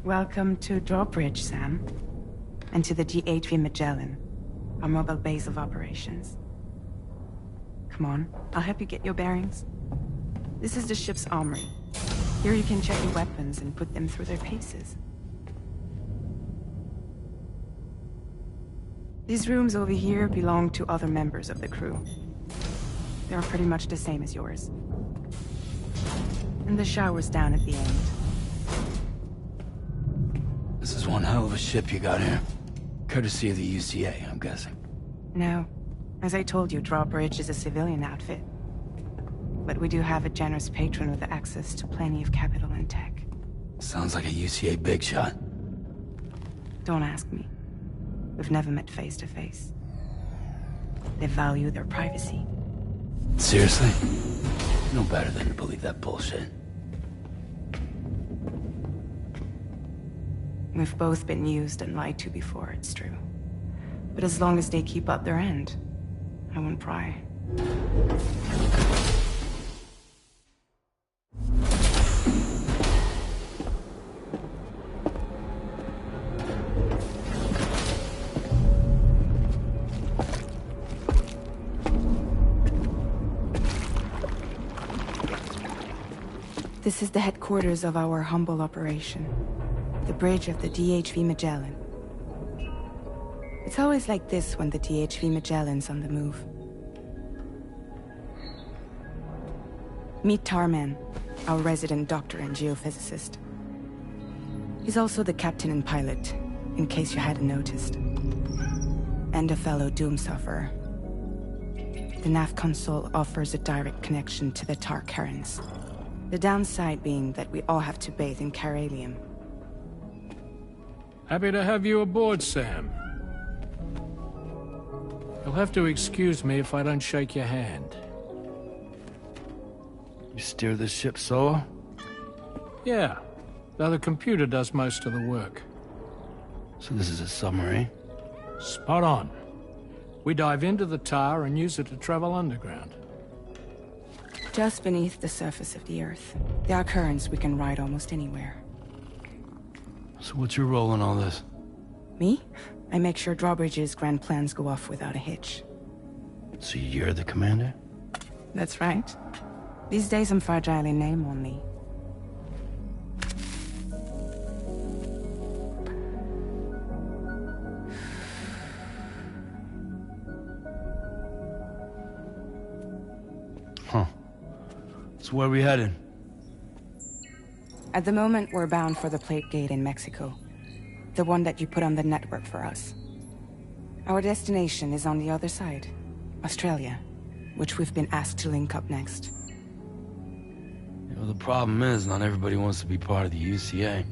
Welcome to Drawbridge, Sam. And to the DHV Magellan, our mobile base of operations. Come on, I'll help you get your bearings. This is the ship's armory. Here you can check your weapons and put them through their paces. These rooms over here belong to other members of the crew. They are pretty much the same as yours. And the shower's down at the end. This is one hell of a ship you got here. Courtesy of the UCA, I'm guessing. No. As I told you, Drawbridge is a civilian outfit. But we do have a generous patron with access to plenty of capital and tech. Sounds like a UCA big shot. Don't ask me. We've never met face to face. They value their privacy. Seriously? No better than to believe that bullshit. We've both been used and lied to before, it's true. But as long as they keep up their end, I won't pry. This is the headquarters of our humble operation. The bridge of the DHV Magellan. It's always like this when the DHV Magellan's on the move. Meet Tarman, our resident doctor and geophysicist. He's also the captain and pilot, in case you hadn't noticed. And a fellow doom sufferer. The nav console offers a direct connection to the tar currents. The downside being that we all have to bathe in caralium. Happy to have you aboard, Sam. You'll have to excuse me if I don't shake your hand. You steer this ship solo? Yeah, though the computer does most of the work. So this is a submarine? Spot on. We dive into the tar and use it to travel underground. Just beneath the surface of the Earth, there are currents we can ride almost anywhere. So what's your role in all this? Me? I make sure Drawbridge's grand plans go off without a hitch. So you're the commander? That's right. These days I'm fragile in name only. Huh. So where are we headed? At the moment, we're bound for the Plate Gate in Mexico. The one that you put on the network for us. Our destination is on the other side, Australia, which we've been asked to link up next. You know, the problem is, not everybody wants to be part of the UCA.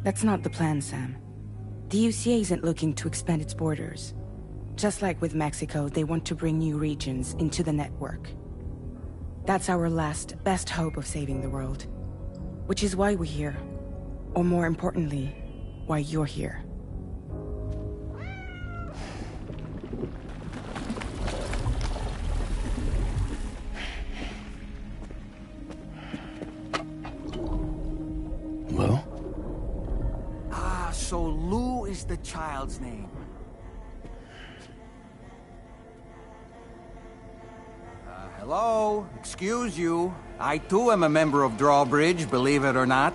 That's not the plan, Sam. The UCA isn't looking to expand its borders. Just like with Mexico, they want to bring new regions into the network. That's our last, best hope of saving the world. Which is why we're here. Or more importantly, why you're here. Well? Ah, so Lou is the child's name. Hello? Excuse you. I too am a member of Drawbridge, believe it or not.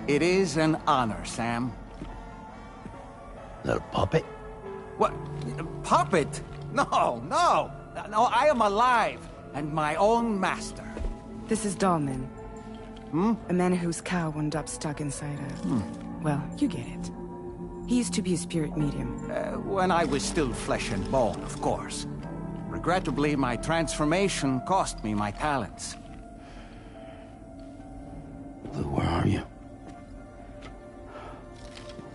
It is an honor, Sam. Is that a puppet? What? Puppet? No, no! No, I am alive, and my own master. This is Dahlman. A man whose cow wound up stuck inside a... Well, you get it. He used to be a spirit medium. When I was still flesh and bone, of course. Regrettably, my transformation cost me my talents. Lou, where are you?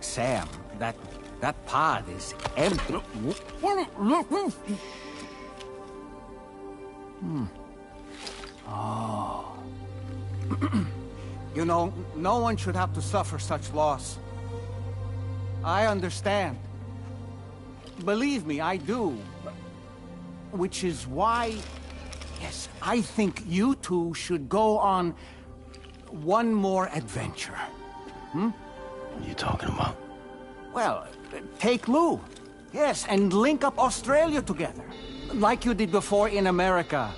Sam, that pod is empty. Oh. You know, no one should have to suffer such loss. I understand. Believe me, I do. Which is why, yes, I think you two should go on one more adventure. What are you talking about? Well, take Lou. Yes, and link up Australia together. Like you did before in America.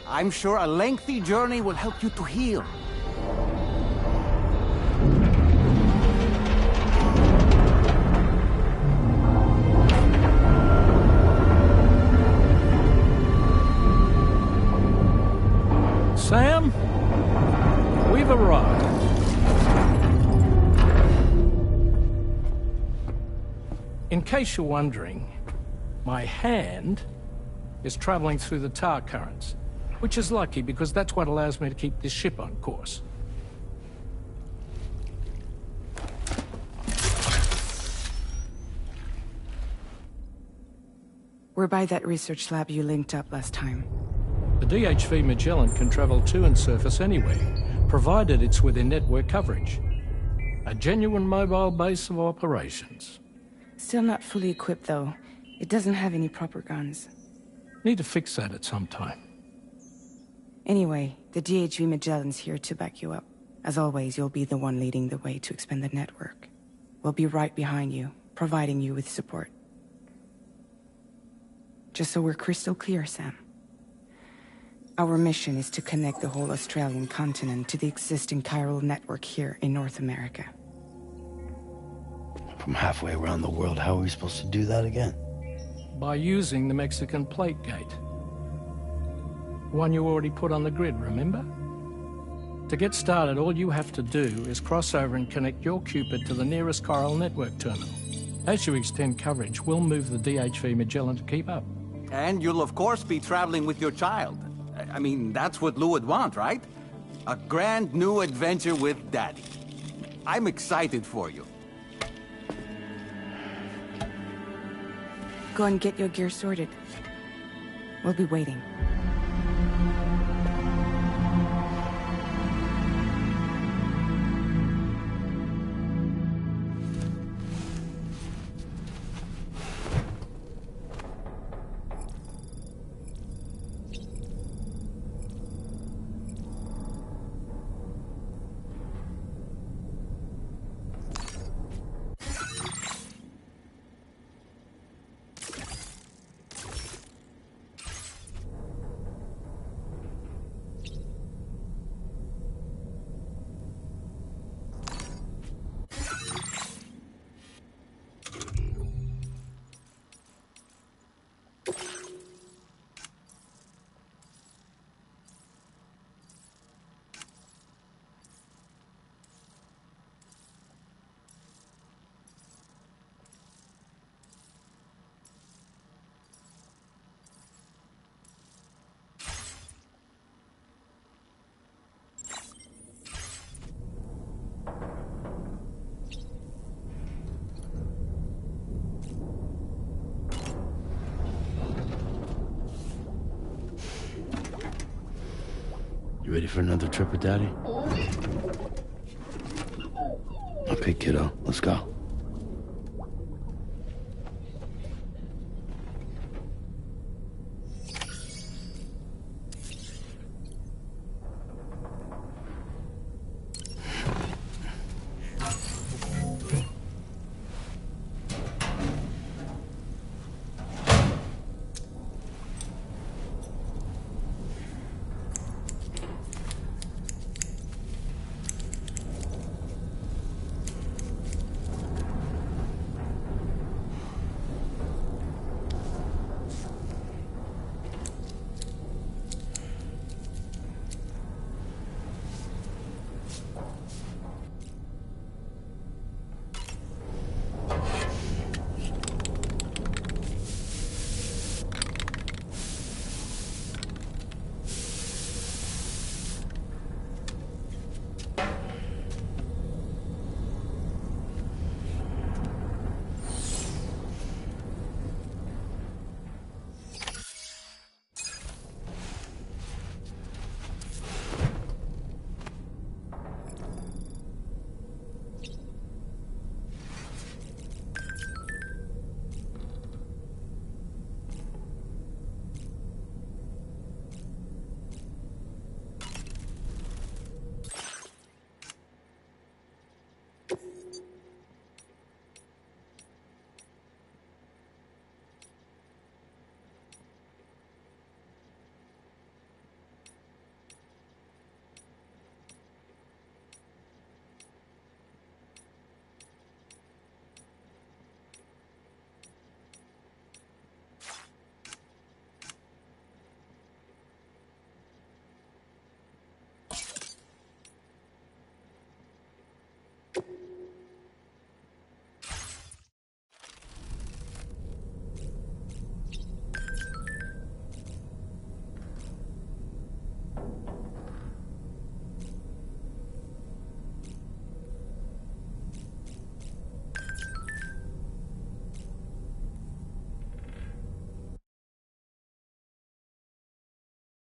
I'm sure a lengthy journey will help you to heal. Sam, we've arrived. In case you're wondering, my hand is traveling through the tar currents, which is lucky because that's what allows me to keep this ship on course. We're by that research lab you linked up last time. The DHV Magellan can travel to and surface anywhere, provided it's within network coverage. A genuine mobile base of operations. Still not fully equipped, though. It doesn't have any proper guns. Need to fix that at some time. Anyway, the DHV Magellan's here to back you up. As always, you'll be the one leading the way to expand the network. We'll be right behind you, providing you with support. Just so we're crystal clear, Sam. Our mission is to connect the whole Australian continent to the existing chiral network here in North America. From halfway around the world, how are we supposed to do that again? By using the Mexican plate gate. One you already put on the grid, remember? To get started, all you have to do is cross over and connect your Cupid to the nearest chiral network terminal. As you extend coverage, we'll move the DHV Magellan to keep up. And you'll of course be traveling with your child. I mean, that's what Lou would want, right? A grand new adventure with Daddy. I'm excited for you. Go and get your gear sorted. We'll be waiting. You ready for another trip with Daddy? Okay, kiddo, let's go.